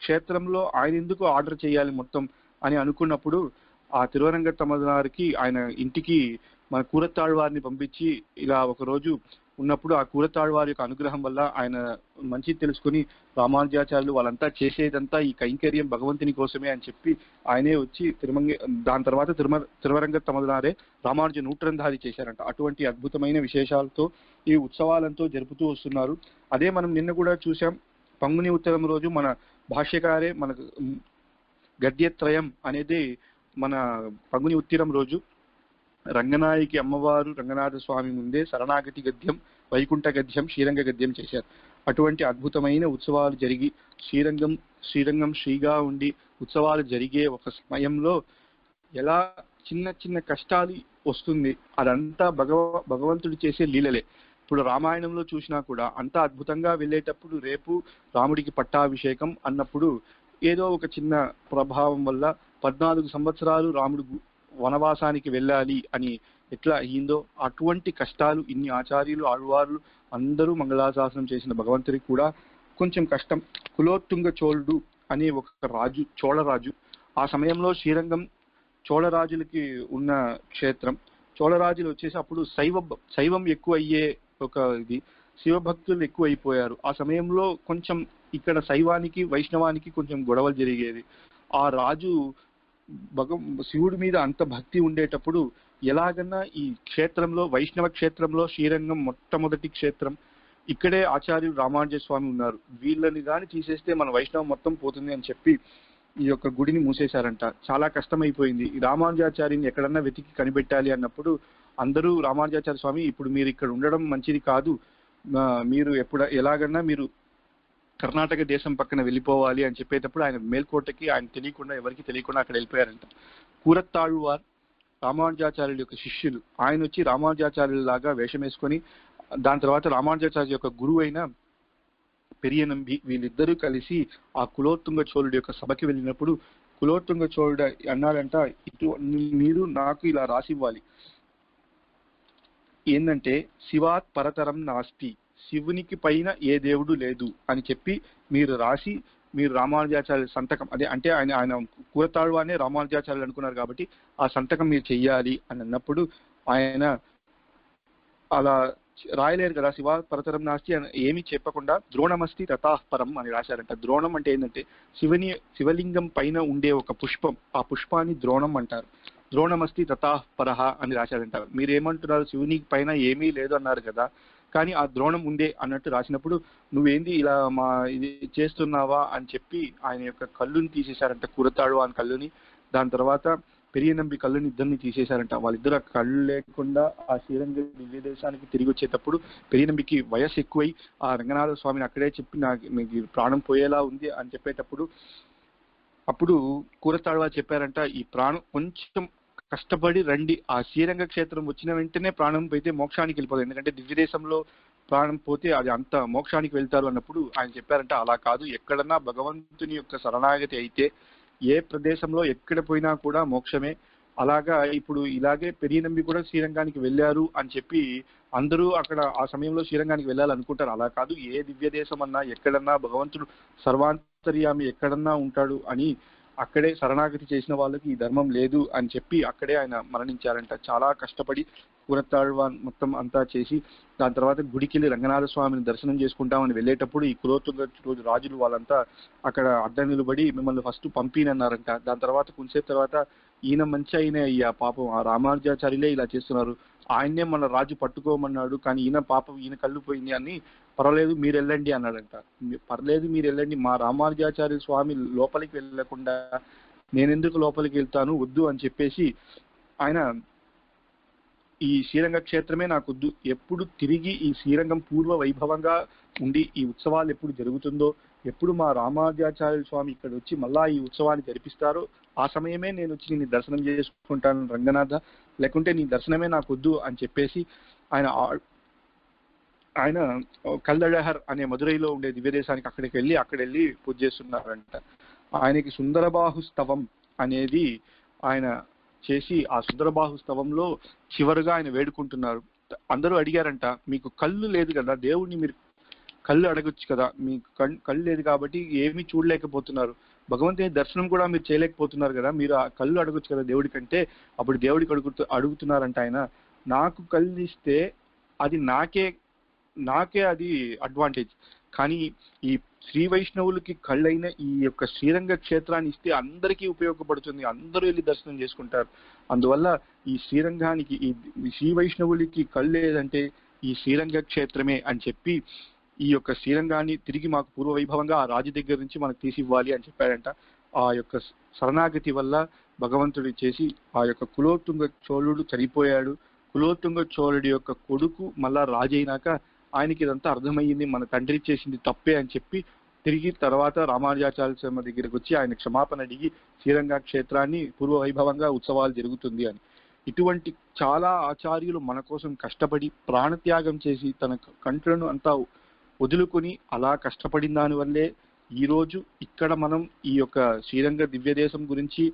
క్షేత్రంలో ఆయన ఎందుకు ఆర్డర్ చేయాలి మొత్తం అని అనుకున్నప్పుడు ఆ తిరువరంగ తముదనార్కి ఆయన ఇంటికి మన కూరత్తాళ్వారిని పంపించి ఇలా ఒక రోజు ఉన్నప్పుడు ఆ కూరత్తాళ్వారి యొక్క అనుగ్రహం వల్ల ఆయన మంచి తెలుసుకుని రామానుజాచార్యులు వాళ్ళంతా చేసేదంతా ఈ కైంకర్యం భగవంతుని కోసమే అని చెప్పి ఆయనే వచ్చి దాని తర్వాత తిరువరంగ తముదనారే రామానుజ నూట్రంధారి చేశారంట. అటువంటి అద్భుతమైన విశేషాలతో ఈ ఉత్సవాలంతో జరుపుతూ వస్తున్నారు. అదే మనం నిన్న కూడా చూసాం, పంగుని ఉత్తరం రోజు మన భాష్యకారే మన గద్యత్రయం అనేది మన పంగుని ఉత్తరం రోజు రంగనాయకి అమ్మవారు రంగనాథ స్వామి ముందే శరణాగతి గద్యం, వైకుంఠ గద్యం, శ్రీరంగ గద్యం చేశారు. అటువంటి అద్భుతమైన ఉత్సవాలు జరిగి శ్రీరంగం శ్రీగా ఉండి ఉత్సవాలు జరిగే ఒక సమయంలో ఎలా చిన్న కష్టాలు వస్తుంది, అదంతా భగవంతుడు చేసే లీలలే. ఇప్పుడు రామాయణంలో చూసినా కూడా అంతా అద్భుతంగా వెళ్ళేటప్పుడు రేపు రాముడికి పట్టాభిషేకం అన్నప్పుడు ఏదో ఒక చిన్న ప్రభావం వల్ల 14 సంవత్సరాలు రాముడు వనవాసానికి వెళ్ళాలి అని ఎట్లా అయ్యిందో అటువంటి కష్టాలు ఇన్ని ఆచార్యులు ఆళ్వార్లు అందరూ మంగళాశాసనం చేసిన భగవంతుడికి కూడా కొంచెం కష్టం. కులోత్తుంగ చోళుడు అనే ఒక రాజు, చోళరాజు, ఆ సమయంలో శ్రీరంగం చోళరాజులకి ఉన్న క్షేత్రం. చోళరాజులు వచ్చేసి అప్పుడు శైవం ఎక్కువ అయ్యే ఒక ఇది, శివభక్తులు ఎక్కువ అయిపోయారు. ఆ సమయంలో కొంచెం ఇక్కడ శైవానికి వైష్ణవానికి కొంచెం గొడవలు జరిగేది. ఆ రాజు శివుడి మీద అంత భక్తి ఉండేటప్పుడు ఎలాగన్నా ఈ క్షేత్రంలో వైష్ణవ క్షేత్రంలో శ్రీరంగం మొట్టమొదటి క్షేత్రం, ఇక్కడే ఆచార్యులు రామానుజ స్వామి ఉన్నారు, వీళ్ళని కానీ తీసేస్తే మన వైష్ణవం మొత్తం పోతుంది అని చెప్పి ఈ యొక్క గుడిని మూసేశారంట. చాలా కష్టమైపోయింది. రామానుజాచార్యుని ఎక్కడన్నా వెతికి కనిపెట్టాలి అన్నప్పుడు అందరూ రామానుజాచార్య స్వామి ఇప్పుడు మీరు ఇక్కడ ఉండడం మంచిది కాదు, మీరు ఎలాగన్నా మీరు కర్ణాటక దేశం పక్కన వెళ్ళిపోవాలి అని చెప్పేటప్పుడు ఆయన మేల్కోటకి ఆయన తెలియకుండా ఎవరికి తెలియకుండా అక్కడ వెళ్ళిపోయారంట. కూరత్తాళ్వార్ రామానుజాచార్యుల యొక్క శిష్యులు, ఆయన వచ్చి రామానుజాచార్యుల లాగా వేషం వేసుకొని దాని తర్వాత రామానుజాచార్య యొక్క గురువు అయిన పెరియనంబి వీళ్ళిద్దరూ కలిసి ఆ కులోత్తుంగ చోళుడి యొక్క సభకి వెళ్ళినప్పుడు కులోత్తుంగ చోళుడు అన్నాడంట, ఇటు మీరు నాకు ఇలా రాసివ్వాలి, ఏంటంటే శివాత్ పరతరం నాస్తి, శివునికి పైన ఏ దేవుడు లేదు అని చెప్పి మీరు రాసి మీరు రామానుజాచార్య సంతకం, అదే అంటే ఆయన కూరతాళ్వానే రామానుజాచార్యులు అనుకున్నారు కాబట్టి ఆ సంతకం మీరు చెయ్యాలి అని అన్నప్పుడు ఆయన అలా రాయలేరు కదా, శివ పరతరం నాస్తి అని ఏమీ చెప్పకుండా ద్రోణమస్తి తథాపరం అని రాశారంట. ద్రోణం అంటే ఏంటంటే శివలింగం పైన ఉండే ఒక పుష్పం, ఆ పుష్పాన్ని ద్రోణం అంటారు. ద్రోణమస్తి తథాపరహ అని రాశారంట. మీరేమంటున్నారు, శివుని పైన ఏమీ లేదు అన్నారు కదా, కానీ ఆ ద్రోణం ఉందే అన్నట్టు రాసినప్పుడు నువ్వేంది ఇలా మా ఇది చేస్తున్నావా అని చెప్పి ఆయన యొక్క కళ్ళుని తీసేశారంట, కూరతాడు అని కళ్ళుని. దాని తర్వాత పెరియనంబి కళ్ళుని ఇద్దరిని తీసేశారంట. వాళ్ళిద్దరు ఆ కళ్ళు లేకుండా ఆ శ్రీరంగ దివ్య దేశానికి తిరిగి వచ్చేటప్పుడు పెరియనంబికి వయసు ఎక్కువై ఆ రంగనాథ స్వామిని అక్కడే చెప్పి మీకు ప్రాణం పోయేలా ఉంది అని చెప్పేటప్పుడు అప్పుడు కూరతాడువా చెప్పారంట, ఈ ప్రాణం కొంచెం కష్టపడి రండి, ఆ శ్రీరంగ క్షేత్రం వచ్చిన వెంటనే ప్రాణం పోతే మోక్షానికి వెళ్ళిపోదు, ఎందుకంటే దివ్యదేశంలో ప్రాణం పోతే అది అంత మోక్షానికి వెళ్తారు అన్నప్పుడు ఆయన చెప్పారంట, అలా కాదు, ఎక్కడన్నా భగవంతుని యొక్క శరణాగతి అయితే ఏ ప్రదేశంలో ఎక్కడ పోయినా కూడా మోక్షమే. అలాగా ఇప్పుడు ఇలాగే పెరియనంబి కూడా శ్రీరంగానికి వెళ్ళారు అని చెప్పి అందరూ అక్కడ ఆ సమయంలో శ్రీరంగానికి వెళ్ళాలనుకుంటారు. అలా కాదు, ఏ దివ్య దేశం అన్నా ఎక్కడన్నా భగవంతుడు సర్వాంతర్యామి ఎక్కడన్నా ఉంటాడు అని అక్కడే శరణాగతి చేసిన వాళ్ళకి ఈ ధర్మం లేదు అని చెప్పి అక్కడే ఆయన మరణించారంట. చాలా కష్టపడి కూరతాళ్వాన్ మొత్తం అంతా చేసి దాని తర్వాత గుడికెళ్ళి రంగనాథ స్వామిని దర్శనం చేసుకుంటామని వెళ్ళేటప్పుడు ఈ కులోత్తుంగ రాజులు వాళ్ళంతా అక్కడ అడ్డ నిలబడి మిమ్మల్ని ఫస్ట్ పంపినన్నారంట. దాని తర్వాత కొంచెంసేపు తర్వాత ఈయన మంచి అయిన ఆ పాపం ఆ రామానుజాచార్యులే ఇలా చేస్తున్నారు, ఆయన్నే మన రాజు పట్టుకోమన్నాడు, కానీ ఈయన పాపం ఈయన కళ్ళు పోయింది అని, పర్వాలేదు మీరు వెళ్ళండి అన్నాడంట. పర్లేదు మీరు వెళ్ళండి, మా రామానుజాచార్య స్వామి లోపలికి వెళ్ళకుండా నేనెందుకు లోపలికి వెళ్తాను, వద్దు అని చెప్పేసి ఆయన ఈ శ్రీరంగ క్షేత్రమే నాకు వద్దు, ఎప్పుడు తిరిగి ఈ శ్రీరంగం పూర్వ వైభవంగా ఉండి ఈ ఉత్సవాలు ఎప్పుడు జరుగుతుందో, ఎప్పుడు మా రామానుజాచార్య స్వామి ఇక్కడ వచ్చి మళ్ళా ఈ ఉత్సవాన్ని జరిపిస్తారో ఆ సమయమే నేను వచ్చి నేను దర్శనం చేసుకుంటాను రంగనాథ, లేకుంటే నీ దర్శనమే నాకు వద్దు అని చెప్పేసి ఆయన కల్లడహర్ అనే మధురైలో ఉండే దివ్యదేశానికి అక్కడికి వెళ్ళి పూజ చేస్తున్నారంట. ఆయనకి సుందరబాహు స్తవం అనేది ఆయన చేసి ఆ సుందరబాహు స్తవంలో చివరిగా ఆయన వేడుకుంటున్నారు. అందరూ అడిగారంట, మీకు కళ్ళు లేదు కదా, దేవుణ్ణి మీరు కళ్ళు అడగొచ్చు కదా, మీకు కళ్ళు లేదు కాబట్టి ఏమీ చూడలేకపోతున్నారు, భగవంతుని దర్శనం కూడా మీరు చేయలేకపోతున్నారు కదా, మీరు ఆ కళ్ళు అడగొచ్చు కదా దేవుడి కంటే. అప్పుడు దేవుడికి అడుగుతున్నారంట ఆయన, నాకు కళ్ళు ఇస్తే అది నాకే అది అడ్వాంటేజ్, కానీ ఈ శ్రీ వైష్ణవులకి కళ్ళైన ఈ యొక్క శ్రీరంగ క్షేత్రాన్ని ఇస్తే అందరికీ ఉపయోగపడుతుంది, అందరూ వెళ్ళి దర్శనం చేసుకుంటారు. అందువల్ల ఈ శ్రీరంగానికి ఈ శ్రీ వైష్ణవులకి కళ్ళు లేదంటే ఈ శ్రీరంగ క్షేత్రమే అని చెప్పి ఈ యొక్క శ్రీరంగాన్ని తిరిగి మాకు పూర్వ వైభవంగా ఆ రాజు దగ్గర నుంచి మనకు తీసి ఇవ్వాలి అని చెప్పాడంట. ఆ యొక్క శరణాగతి వల్ల భగవంతుడి చేసి ఆ యొక్క కులోత్తుంగ చోళుడు చనిపోయాడు. కులోత్తుంగ చోళుడి యొక్క కొడుకు మళ్ళా రాజు అయినాక ఆయనకి ఇదంతా అర్థమయ్యింది, మన తండ్రి చేసింది తప్పే అని చెప్పి తిరిగి తర్వాత రామానుజాచార్య స్వామి దగ్గరికి వచ్చి ఆయన క్షమాపణ అడిగి శ్రీరంగ క్షేత్రాన్ని పూర్వ వైభవంగా ఉత్సవాలు జరుగుతుంది అని. ఇటువంటి చాలా ఆచార్యులు మన కోసం కష్టపడి ప్రాణత్యాగం చేసి తన కంట్లను అంతా వదులుకొని అలా కష్టపడిన దానివల్లే ఈరోజు ఇక్కడ మనం ఈ యొక్క శ్రీరంగ దివ్యదేశం గురించి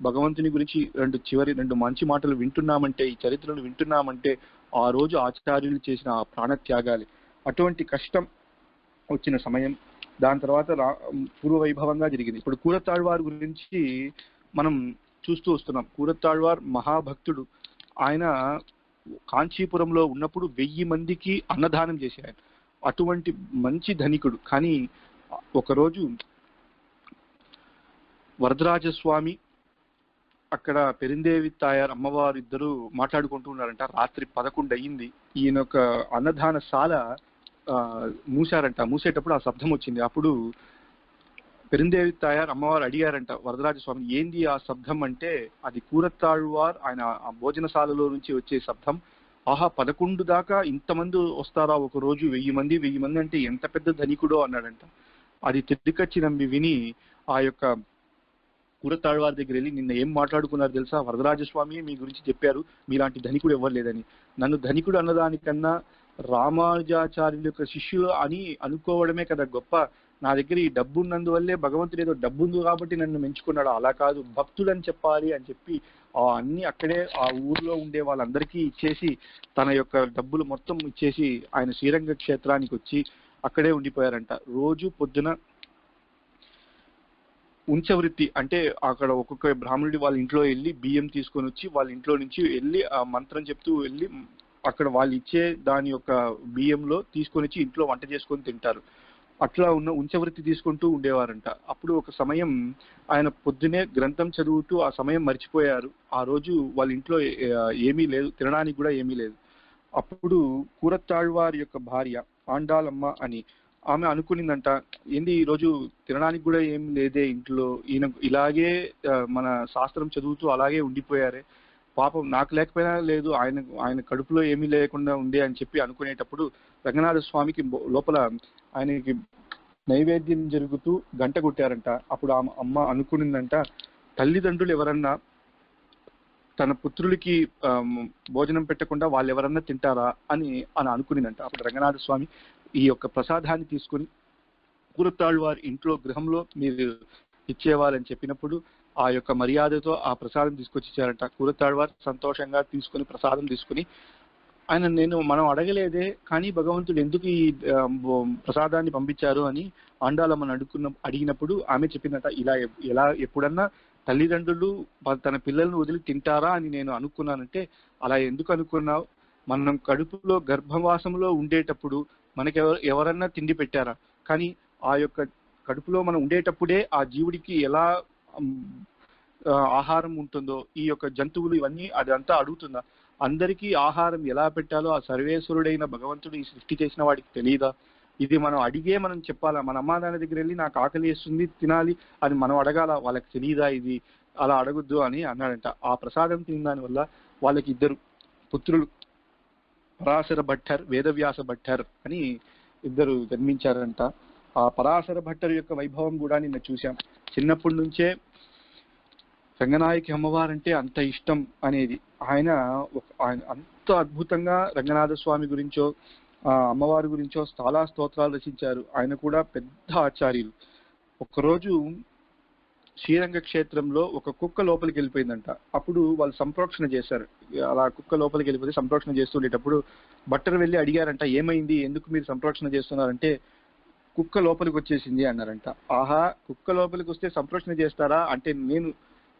భగవంతుని గురించి రెండు మంచి మాటలు వింటున్నామంటే, ఈ చరిత్రలు వింటున్నామంటే ఆ రోజు ఆచార్యులు చేసిన ఆ ప్రాణత్యాగాలే. అటువంటి కష్టం వచ్చిన సమయం దాని తర్వాత పూర్వ వైభవంగా జరిగింది. ఇప్పుడు కూరతాళ్వార్ గురించి మనం చూస్తూ వస్తున్నాం. కూరతాళ్వార్ మహాభక్తుడు. ఆయన కాంచీపురంలో ఉన్నప్పుడు 1000 మందికి అన్నదానం చేశారు. అటువంటి మంచి ధనికుడు. కానీ ఒకరోజు వరదరాజస్వామి అక్కడ పెరిందేవి తాయారు అమ్మవారు ఇద్దరు మాట్లాడుకుంటూ ఉన్నారంట. రాత్రి 11 అయ్యింది. ఈయన ఒక అన్నదానశాల మూసారంట. మూసేటప్పుడు ఆ శబ్దం వచ్చింది. అప్పుడు పెరిందేవి తాయారు అమ్మవారు అడిగారంట వరదరాజస్వామి, ఏంది ఆ శబ్దం అంటే, అది కూరతాళ్వార్ ఆయన ఆ భోజనశాలలో నుంచి వచ్చే శబ్దం. ఆహా, 11 దాకా ఇంతమంది వస్తారా ఒక రోజు, 1000 మంది అంటే ఎంత పెద్ద ధనికుడో అన్నాడంట. అది తిరిగొచ్చి నమ్మి విని ఆ యొక్క కూరతాళ్వార్ దగ్గర వెళ్ళి, నిన్న ఏం మాట్లాడుకున్నారు తెలుసా, వరదరాజస్వామి మీ గురించి చెప్పారు, మీలాంటి ధనికుడు ఎవ్వరు లేదని. నన్ను ధనికుడు అన్నదానికన్నా రామానుజాచార్యుల యొక్క శిష్యులు అని అనుకోవడమే కదా గొప్ప. నా దగ్గర ఈ డబ్బు ఉన్నందువల్లే భగవంతుడు ఏదో డబ్బు ఉంది కాబట్టి నన్ను మెంచుకున్నాడు, అలా కాదు, భక్తుడని చెప్పాలి అని చెప్పి అన్ని అక్కడే ఆ ఊర్లో ఉండే వాళ్ళందరికీ ఇచ్చేసి తన యొక్క డబ్బులు మొత్తం ఇచ్చేసి ఆయన శ్రీరంగ క్షేత్రానికి వచ్చి అక్కడే ఉండిపోయారంట. రోజు పొద్దున ఉంచవృత్తి అంటే అక్కడ ఒక్కొక్క బ్రాహ్మణుడి వాళ్ళ ఇంట్లో వెళ్ళి బియ్యం తీసుకొని వచ్చి వాళ్ళ ఇంట్లో నుంచి వెళ్ళి ఆ మంత్రం చెప్తూ వెళ్ళి అక్కడ వాళ్ళు ఇచ్చే దాని యొక్క బియ్యంలో తీసుకొని వచ్చి ఇంట్లో వంట చేసుకొని తింటారు. అట్లా ఉన్న ఉంచవృత్తి తీసుకుంటూ ఉండేవారంట. అప్పుడు ఒక సమయం ఆయన పొద్దునే గ్రంథం చదువుతూ ఆ సమయం మర్చిపోయారు. ఆ రోజు వాళ్ళ ఇంట్లో ఏమీ లేదు, తినడానికి కూడా ఏమీ లేదు. అప్పుడు కూరత్తాళ్వారి యొక్క భార్య ఆండాలమ్మ అని ఆమె అనుకునిందంట, ఏంది ఈరోజు తినడానికి కూడా ఏం లేదే ఇంట్లో, ఈయన ఇలాగే మన శాస్త్రం చదువుతూ అలాగే ఉండిపోయారే, పాపం నాకు లేకపోయినా లేదు, ఆయన కడుపులో ఏమీ లేకుండా ఉండే అని చెప్పి అనుకునేటప్పుడు రంగనాథ స్వామికి లోపల ఆయనకి నైవేద్యం జరుగుతూ గంట కొట్టారంట. అప్పుడు ఆమె అమ్మ అనుకునిందంట, తల్లిదండ్రులు ఎవరన్నా తన పుత్రులకి భోజనం పెట్టకుండా వాళ్ళు ఎవరన్నా తింటారా అని అనుకునిందంట. అప్పుడు రంగనాథ స్వామి ఈ యొక్క ప్రసాదాన్ని తీసుకుని కూరత్తాళ్వారి ఇంట్లో గృహంలో మీరు ఇచ్చేవాళ్ళని చెప్పినప్పుడు ఆ యొక్క మర్యాదతో ఆ ప్రసాదం తీసుకొచ్చి ఇచ్చారంట. కూరత్తాళ్వారు సంతోషంగా తీసుకుని ప్రసాదం తీసుకుని మనం అడగలేదే కానీ భగవంతుడు ఎందుకు ఈ ప్రసాదాన్ని పంపించారు అని ఆండాలమ్మని అడిగినప్పుడు ఆమె చెప్పిందట, ఎలా ఎప్పుడన్నా తల్లిదండ్రులు తన పిల్లలను వదిలి తింటారా అని నేను అనుకున్నానంటే, అలా ఎందుకు అనుకున్నావు, మనం కడుపులో గర్భవాసంలో ఉండేటప్పుడు మనకి ఎవరన్నా తిండి పెట్టారా, కానీ ఆ యొక్క కడుపులో మనం ఉండేటప్పుడే ఆ జీవుడికి ఎలా ఆహారం ఉంటుందో ఈ యొక్క జంతువులు ఇవన్నీ అదంతా అడుగుతుందా, అందరికీ ఆహారం ఎలా పెట్టాలో ఆ సర్వేశ్వరుడైన భగవంతుడు ఈ సృష్టి చేసిన వాడికి తెలియదా, ఇది మనం అడిగే మనం చెప్పాలా, మన అమ్మా నాన్న దగ్గర వెళ్ళి నాకు ఆకలి వేస్తుంది తినాలి అని మనం అడగాల, వాళ్ళకి తెలియదా ఇది, అలా అడగొద్దు అని అన్నాడంట. ఆ ప్రసాదం తిన దాని వల్ల వాళ్ళకి 2 పుత్రులు పరాశర భట్టర్ వేదవ్యాస భట్టర్ అని 2 జన్మించారంట. ఆ పరాశర భట్టర్ యొక్క వైభవం కూడా నిన్న చూశాం. చిన్నప్పటి నుంచే రంగనాయకి అమ్మవారంటే అంత ఇష్టం అనేది, ఆయన అంత అద్భుతంగా రంగనాథ స్వామి గురించో అమ్మవారి గురించో చాలా స్తోత్రాలు రచించారు. ఆయన కూడా పెద్ద ఆచార్యులు. ఒకరోజు శ్రీరంగ క్షేత్రంలో ఒక కుక్క లోపలికి వెళ్ళిపోయిందంట. అప్పుడు వాళ్ళు సంప్రోక్షణ చేశారు. అలా కుక్క లోపలికి వెళ్ళిపోతే సంప్రోక్షణ చేస్తుండేటప్పుడు భట్టర్ వెళ్ళి అడిగారంట, ఏమైంది, ఎందుకు మీరు సంప్రోక్షణ చేస్తున్నారంటే, కుక్క లోపలికి వచ్చేసింది అన్నారంట. ఆహా, కుక్క లోపలికి వస్తే సంప్రోక్షణ చేస్తారా అంటే,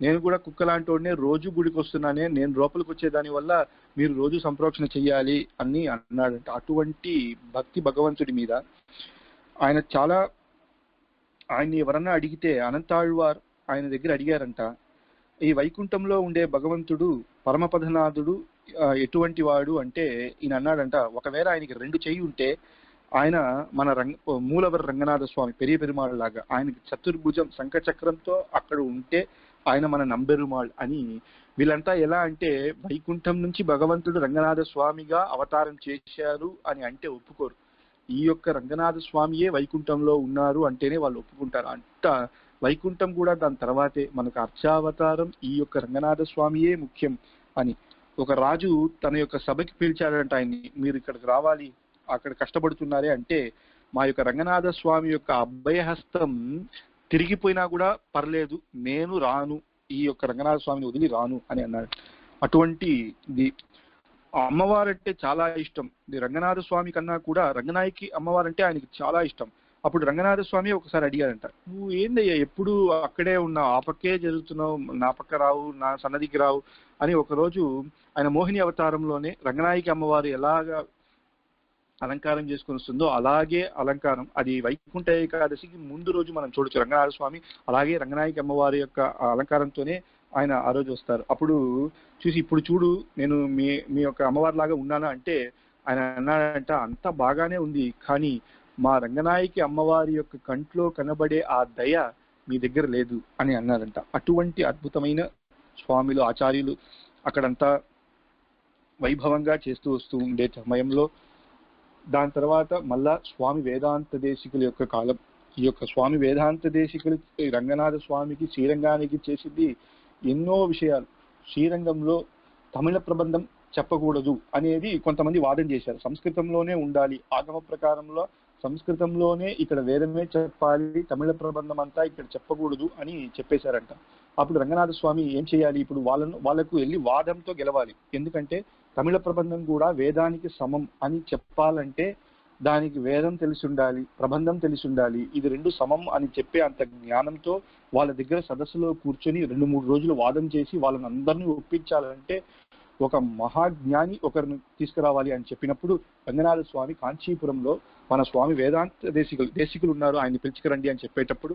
నేను కూడా కుక్క లాంటి వాడినే, రోజు గుడికి వస్తున్నానే, నేను లోపలికి వచ్చేదాని వల్ల మీరు రోజు సంప్రోక్షణ చెయ్యాలి అని అన్నాడంట. అటువంటి భక్తి భగవంతుడి మీద ఆయన్ని ఎవరన్నా అడిగితే అనంతాళ్వార్ ఆయన దగ్గర అడిగారంట, ఈ వైకుంఠంలో ఉండే భగవంతుడు పరమపదనాథుడు ఎటువంటి వాడు అంటే ఈయన అన్నాడంట, ఒకవేళ ఆయనకి 2 చెయ్యి ఉంటే ఆయన మన మూలవర రంగనాథ స్వామి పెరియ పెరుమాళ్ లాగా, ఆయనకి చతుర్భుజం శంఖచక్రంతో అక్కడ ఉంటే ఆయన మన నంబెరుమాళ్ అని. వీళ్ళంతా ఎలా అంటే వైకుంఠం నుంచి భగవంతుడు రంగనాథ స్వామిగా అవతారం చేశారు అని అంటే ఒప్పుకోరు. ఈ యొక్క రంగనాథ స్వామియే వైకుంఠంలో ఉన్నారు అంటేనే వాళ్ళు ఒప్పుకుంటారు. అంత వైకుంఠం కూడా దాని తర్వాతే, మనకు అర్చావతారం ఈ యొక్క రంగనాథ స్వామియే ముఖ్యం అని. ఒక రాజు తన యొక్క సభకి పిలిచాడంట ఆయన్ని, మీరు ఇక్కడికి రావాలి, అక్కడ కష్టపడుతున్నారే అంటే, మా యొక్క రంగనాథ స్వామి యొక్క అభయహస్తం తిరిగిపోయినా కూడా పర్లేదు, నేను రాను, ఈ యొక్క రంగనాథ స్వామిని వదిలి రాను అని అన్నాడు. అటువంటి అమ్మవారంటే చాలా ఇష్టం. రంగనాథ స్వామి కన్నా కూడా రంగనాయకి అమ్మవారంటే ఆయనకి చాలా ఇష్టం. అప్పుడు రంగనాథ స్వామి ఒకసారి అడిగారంట, నువ్వు ఏందయ్యా ఎప్పుడు అక్కడే ఉన్నావు, ఆ పక్కే జరుగుతున్నావు, నా పక్క రావు, నా సన్నదికి రావు అని. ఒకరోజు ఆయన మోహిని అవతారంలోనే రంగనాయకి అమ్మవారు ఎలాగా అలంకారం చేసుకుని వస్తుందో అలాగే అలంకారం, అది వైకుంఠ ఏకాదశికి ముందు రోజు మనం చూడొచ్చు. రంగనాథ స్వామి అలాగే రంగనాయకి అమ్మవారి యొక్క అలంకారంతోనే ఆయన ఆ రోజు వస్తారు. అప్పుడు చూసి, ఇప్పుడు చూడు నేను మీ యొక్క అమ్మవారి లాగా ఉన్నానా అంటే ఆయన అన్నాడంట, అంతా బాగానే ఉంది, కానీ మా రంగనాయకి అమ్మవారి యొక్క కంట్లో కనబడే ఆ దయ మీ దగ్గర లేదు అని అన్నారంట. అటువంటి అద్భుతమైన స్వామిలు ఆచార్యులు అక్కడంతా వైభవంగా చేస్తూ వస్తూ ఉండే సమయంలో, దాని తర్వాత మళ్ళా స్వామి వేదాంత దేశికుల యొక్క కాలం. ఈ యొక్క స్వామి వేదాంత దేశికులు రంగనాథ స్వామికి శ్రీరంగానికి చేసింది ఎన్నో విషయాలు. శ్రీరంగంలో తమిళ ప్రబంధం చెప్పకూడదు అనేది కొంతమంది వాదన చేశారు. సంస్కృతంలోనే ఉండాలి, ఆగమ ప్రకారంలో సంస్కృతంలోనే ఇక్కడ వేదమే చెప్పాలి, తమిళ ప్రబంధం అంతా ఇక్కడ చెప్పకూడదు అని చెప్పేశారంట. అప్పుడు రంగనాథ స్వామి ఏం చేయాలి? ఇప్పుడు వాళ్ళకు వెళ్ళి వాదంతో గెలవాలి. ఎందుకంటే తమిళ ప్రబంధం కూడా వేదానికి సమం అని చెప్పాలంటే దానికి వేదం తెలిసి ఉండాలి, ప్రబంధం తెలిసి ఉండాలి. ఇది రెండు సమం అని చెప్పే అంత జ్ఞానంతో వాళ్ళ దగ్గర సదస్సులో కూర్చొని 2-3 రోజులు వాదం చేసి వాళ్ళని అందరినీ ఒప్పించాలంటే ఒక మహాజ్ఞాని ఒకరిని తీసుకురావాలి అని చెప్పినప్పుడు రంగనాథ స్వామి కాంచీపురంలో మన స్వామి వేదాంత దేశికులు ఉన్నారు, ఆయన్ని పిలుచుకురండి అని చెప్పేటప్పుడు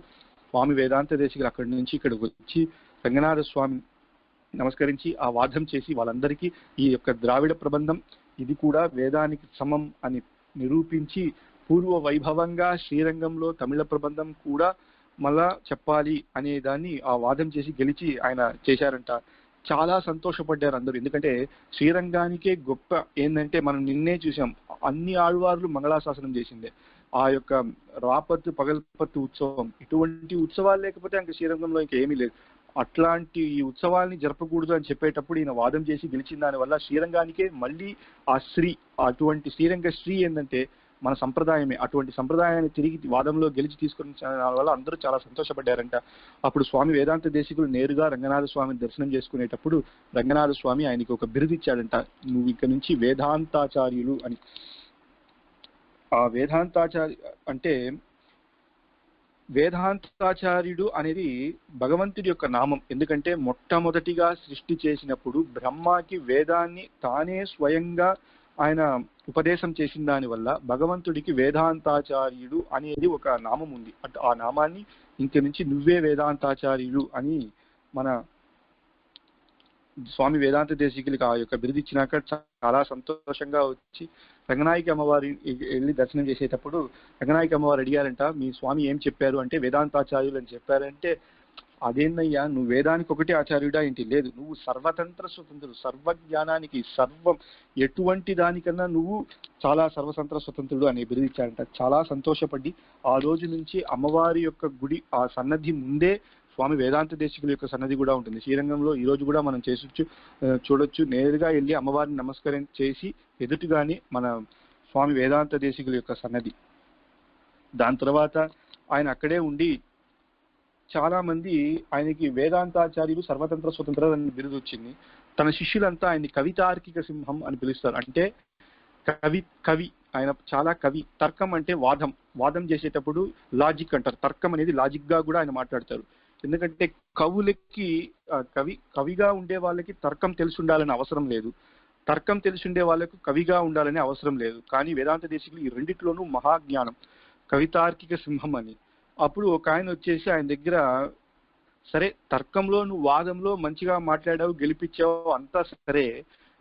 స్వామి వేదాంత దేశికులు అక్కడి నుంచి ఇక్కడికి వచ్చి రంగనాథ స్వామి నమస్కరించి ఆ వాదం చేసి వాళ్ళందరికీ ఈ యొక్క ద్రావిడ ప్రబంధం ఇది కూడా వేదానికి సమం అని నిరూపించి పూర్వ వైభవంగా శ్రీరంగంలో తమిళ ప్రబంధం కూడా మళ్ళా చెప్పాలి అనే దాన్ని ఆ వాదం చేసి గెలిచి ఆయన చేశారంట. చాలా సంతోషపడ్డారు అందరూ. ఎందుకంటే శ్రీరంగానికే గొప్ప ఏంటంటే మనం నిన్నే చూసాం, అన్ని ఆళ్వార్లు మంగళాశాసనం చేసిందే. ఆ యొక్క రాపత్తు పగల్పత్తు ఉత్సవం, ఇటువంటి ఉత్సవాలు లేకపోతే ఇంక శ్రీరంగంలో ఇంకా ఏమీ లేదు. అట్లాంటి ఈ ఉత్సవాల్ని జరపకూడదు అని చెప్పేటప్పుడు ఈయన వాదం చేసి గెలిచిన దాని వల్ల శ్రీరంగానికే మళ్ళీ ఆ అటువంటి శ్రీరంగ శ్రీ ఏంటంటే మన సంప్రదాయమే. అటువంటి సంప్రదాయాన్ని తిరిగి వాదంలో గెలిచి తీసుకున్న వల్ల అందరూ చాలా సంతోషపడ్డారంట. అప్పుడు స్వామి వేదాంత దేశికులు నేరుగా రంగనాథ స్వామిని దర్శనం చేసుకునేటప్పుడు రంగనాథ స్వామి ఆయనకి ఒక బిరుదు ఇచ్చాడంట, నువ్వు ఇక నుంచి వేదాంతాచార్యులు అని. ఆ వేదాంతాచార్య అంటే వేదాంతాచార్యుడు అనేది భగవంతుడి యొక్క నామం. ఎందుకంటే మొట్టమొదటిగా సృష్టి చేసినప్పుడు బ్రహ్మకి వేదాన్ని తానే స్వయంగా ఆయన ఉపదేశం చేసిన దాని వల్ల భగవంతుడికి వేదాంతాచార్యుడు అనేది ఒక నామం ఉంది. ఆ నామాన్ని ఇంక నుంచి నువ్వే వేదాంతాచార్యుడు అని మన స్వామి వేదాంత దేశికులకి ఆ యొక్క బిరుదు ఇచ్చినాక చాలా సంతోషంగా వచ్చి రంగనాయకి అమ్మవారి వెళ్ళి దర్శనం చేసేటప్పుడు రంగనాయకి అమ్మవారు అడిగారంట, మీ స్వామి ఏం చెప్పారు అంటే వేదాంతాచార్యులు అని చెప్పారంటే, అదేందయ్యా నువ్వు వేదానికి ఒకటి ఆచార్యుడా ఏంటి? లేదు, నువ్వు సర్వతంత్ర స్వతంత్రుడు, సర్వజ్ఞానానికి సర్వం ఎటువంటి దానికన్నా నువ్వు చాలా సర్వతంత్ర స్వతంత్రుడు అనే బిరుదు ఇచ్చారంట. చాలా సంతోషపడి ఆ రోజు నుంచి అమ్మవారి యొక్క గుడి ఆ సన్నద్ధి ముందే స్వామి వేదాంత దేశికుల యొక్క సన్నది కూడా ఉంటుంది. శ్రీరంగంలో ఈ రోజు కూడా మనం చూడొచ్చు. నేరుగా వెళ్ళి అమ్మవారిని నమస్కారం చేసి ఎదుటిగానే మన స్వామి వేదాంత దేశికుల యొక్క సన్నది. దాని తర్వాత ఆయన అక్కడే ఉండి చాలా మంది ఆయనకి వేదాంతాచార్యులు సర్వతంత్ర స్వతంత్ర అని బిరుదు వచ్చింది. తన శిష్యులంతా ఆయన్ని కవితార్కిక సింహం అని పిలుస్తారు. అంటే కవి ఆయన చాలా కవి. తర్కం అంటే వాదం చేసేటప్పుడు లాజిక్ అంటారు. తర్కం అనేది లాజిక్ గా కూడా ఆయన మాట్లాడతారు. ఎందుకంటే కవులకి కవిగా ఉండే వాళ్ళకి తర్కం తెలిసి ఉండాలని అవసరం లేదు, తర్కం తెలిసి ఉండే వాళ్ళకు కవిగా ఉండాలని అవసరం లేదు. కానీ వేదాంత దేశికులు ఈ రెండిట్లోనూ మహాజ్ఞానం, కవితార్కిక సింహం అని. అప్పుడు ఒక ఆయన వచ్చేసి ఆయన దగ్గర, సరే తర్కంలో నువ్వు వాదంలో మంచిగా మాట్లాడావు, గెలిపించావు, అంతా సరే,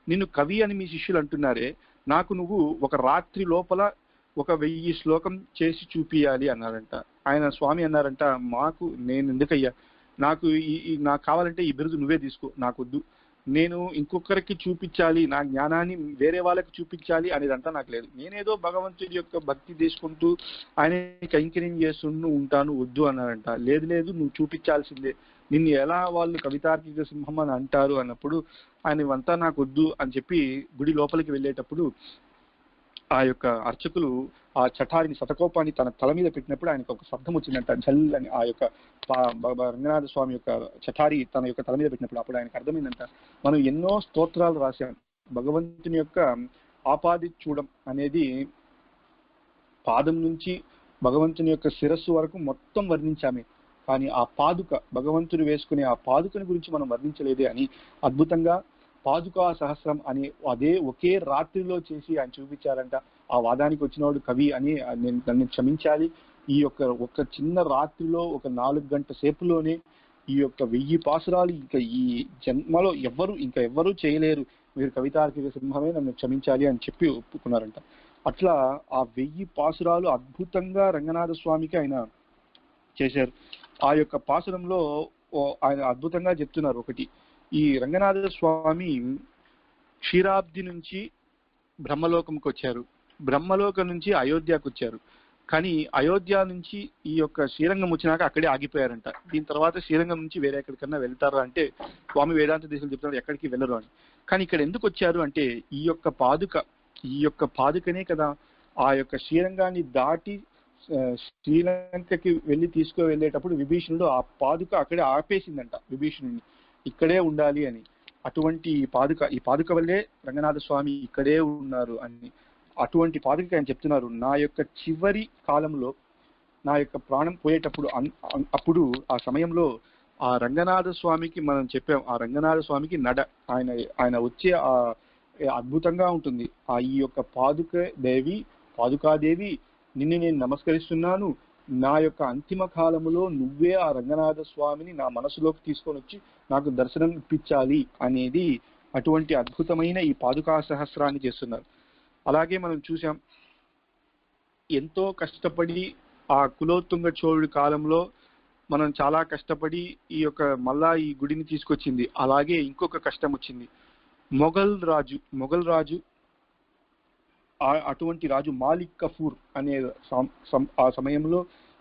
నిన్ను కవి అని మీ శిష్యులు అంటున్నారే, నాకు నువ్వు ఒక రాత్రి లోపల 1000 శ్లోకం చేసి చూపియాలి అన్నారంట. ఆయన స్వామి అన్నారంట, నేను ఎందుకయ్యా, నాకు కావాలంటే ఈ బిరుదు నువ్వే తీసుకో, నాకొద్దు. నేను ఇంకొకరికి చూపించాలి, నా జ్ఞానాన్ని వేరే వాళ్ళకి చూపించాలి అనేదంతా నాకు లేదు. నేనేదో భగవంతుడి యొక్క భక్తి తీసుకుంటూ ఆయన కైంకర్యం చేస్తూ ఉంటాను, వద్దు అన్నారంట. లేదు నువ్వు చూపించాల్సిందే, నిన్ను ఎలా వాళ్ళు కవితార్కిక సింహం అని అంటారు అన్నప్పుడు ఆయన ఇవంతా నాకు వద్దు అని చెప్పి గుడి లోపలికి వెళ్ళేటప్పుడు ఆ యొక్క అర్చకులు ఆ చఠారిని శతకోపాన్ని తన తల మీద పెట్టినప్పుడు ఆయనకు ఒక శబ్దం వచ్చిందంట, జల్ అని. ఆ యొక్క రంగనాథ స్వామి యొక్క చఠారి తన యొక్క తల మీద పెట్టినప్పుడు అప్పుడు ఆయనకు అర్థమైందంట, మనం ఎన్నో స్తోత్రాలు రాశాం, భగవంతుని యొక్క ఆపాది చూడం అనేది పాదం నుంచి భగవంతుని యొక్క శిరస్సు వరకు మొత్తం వర్ణించామే, కానీ ఆ పాదుక భగవంతుడు వేసుకునే ఆ పాదుకని గురించి మనం వర్ణించలేదే అని అద్భుతంగా పాదుకా సహస్రం అని అదే ఒకే రాత్రిలో చేసి ఆయన చూపించారంట. ఆ వాదానికి వచ్చినవాడు కవి అని నన్ను క్షమించాలి, ఈ ఒక చిన్న రాత్రిలో ఒక 4 గంట సేపులోనే ఈ యొక్క 1000 పాసురాలు ఇంకా ఈ జన్మలో ఎవ్వరూ చేయలేరు, మీరు కవితార్కిక సింహమే, నన్ను క్షమించాలి అని చెప్పి ఒప్పుకున్నారంట. అట్లా ఆ 1000 పాసురాలు అద్భుతంగా రంగనాథ స్వామికి ఆయన చేశారు. ఆ యొక్క పాసురంలో ఆయన అద్భుతంగా చెప్తున్నారు ఒకటి, ఈ రంగనాథ స్వామి క్షీరాబ్ది నుంచి బ్రహ్మలోకంకి వచ్చారు, బ్రహ్మలోకం నుంచి అయోధ్యకు వచ్చారు. కానీ అయోధ్య నుంచి ఈ యొక్క శ్రీరంగం వచ్చినాక అక్కడే ఆగిపోయారంట. దీని తర్వాత శ్రీరంగం నుంచి వేరే ఎక్కడికన్నా వెళ్తారా అంటే స్వామి వేదాంత దేశంలో చెప్తున్నారు ఎక్కడికి వెళ్ళరు అని. కానీ ఇక్కడ ఎందుకు వచ్చారు అంటే ఈ యొక్క పాదుకనే కదా ఆ యొక్క శ్రీరంగాన్ని దాటి శ్రీలంకకి వెళ్ళి వెళ్ళేటప్పుడు విభీషణుడు ఆ పాదుక అక్కడే ఆపేసిందంట విభీషణుడిని, ఇక్కడే ఉండాలి అని. అటువంటి ఈ పాదుక వల్లే రంగనాథ స్వామి ఇక్కడే ఉన్నారు అని. అటువంటి పాదుక ఆయన చెప్తున్నారు, నా యొక్క చివరి కాలంలో నా యొక్క ప్రాణం పోయేటప్పుడు అప్పుడు ఆ సమయంలో ఆ రంగనాథ స్వామికి మనం చెప్పాం, ఆ రంగనాథ స్వామికి ఆయన వచ్చే ఆ అద్భుతంగా ఉంటుంది. ఈ యొక్క పాదుకాదేవి నిన్ను నేను నమస్కరిస్తున్నాను, నా యొక్క అంతిమ కాలములో నువ్వే ఆ రంగనాథ స్వామిని నా మనసులోకి తీసుకొని వచ్చి నాకు దర్శనం ఇప్పించాలి అనేది అటువంటి అద్భుతమైన ఈ పాదుకా సహస్రాన్ని చేస్తున్నారు. అలాగే మనం చూసాం, ఎంతో కష్టపడి ఆ కులోత్తుంగ చోళుడి కాలంలో మనం చాలా కష్టపడి మళ్ళా ఈ గుడిని తీసుకొచ్చింది. అలాగే ఇంకొక కష్టం వచ్చింది, మొఘల్ రాజు అటువంటి రాజు మాలిక్ కఫూర్ అనే ఆ సమయంలో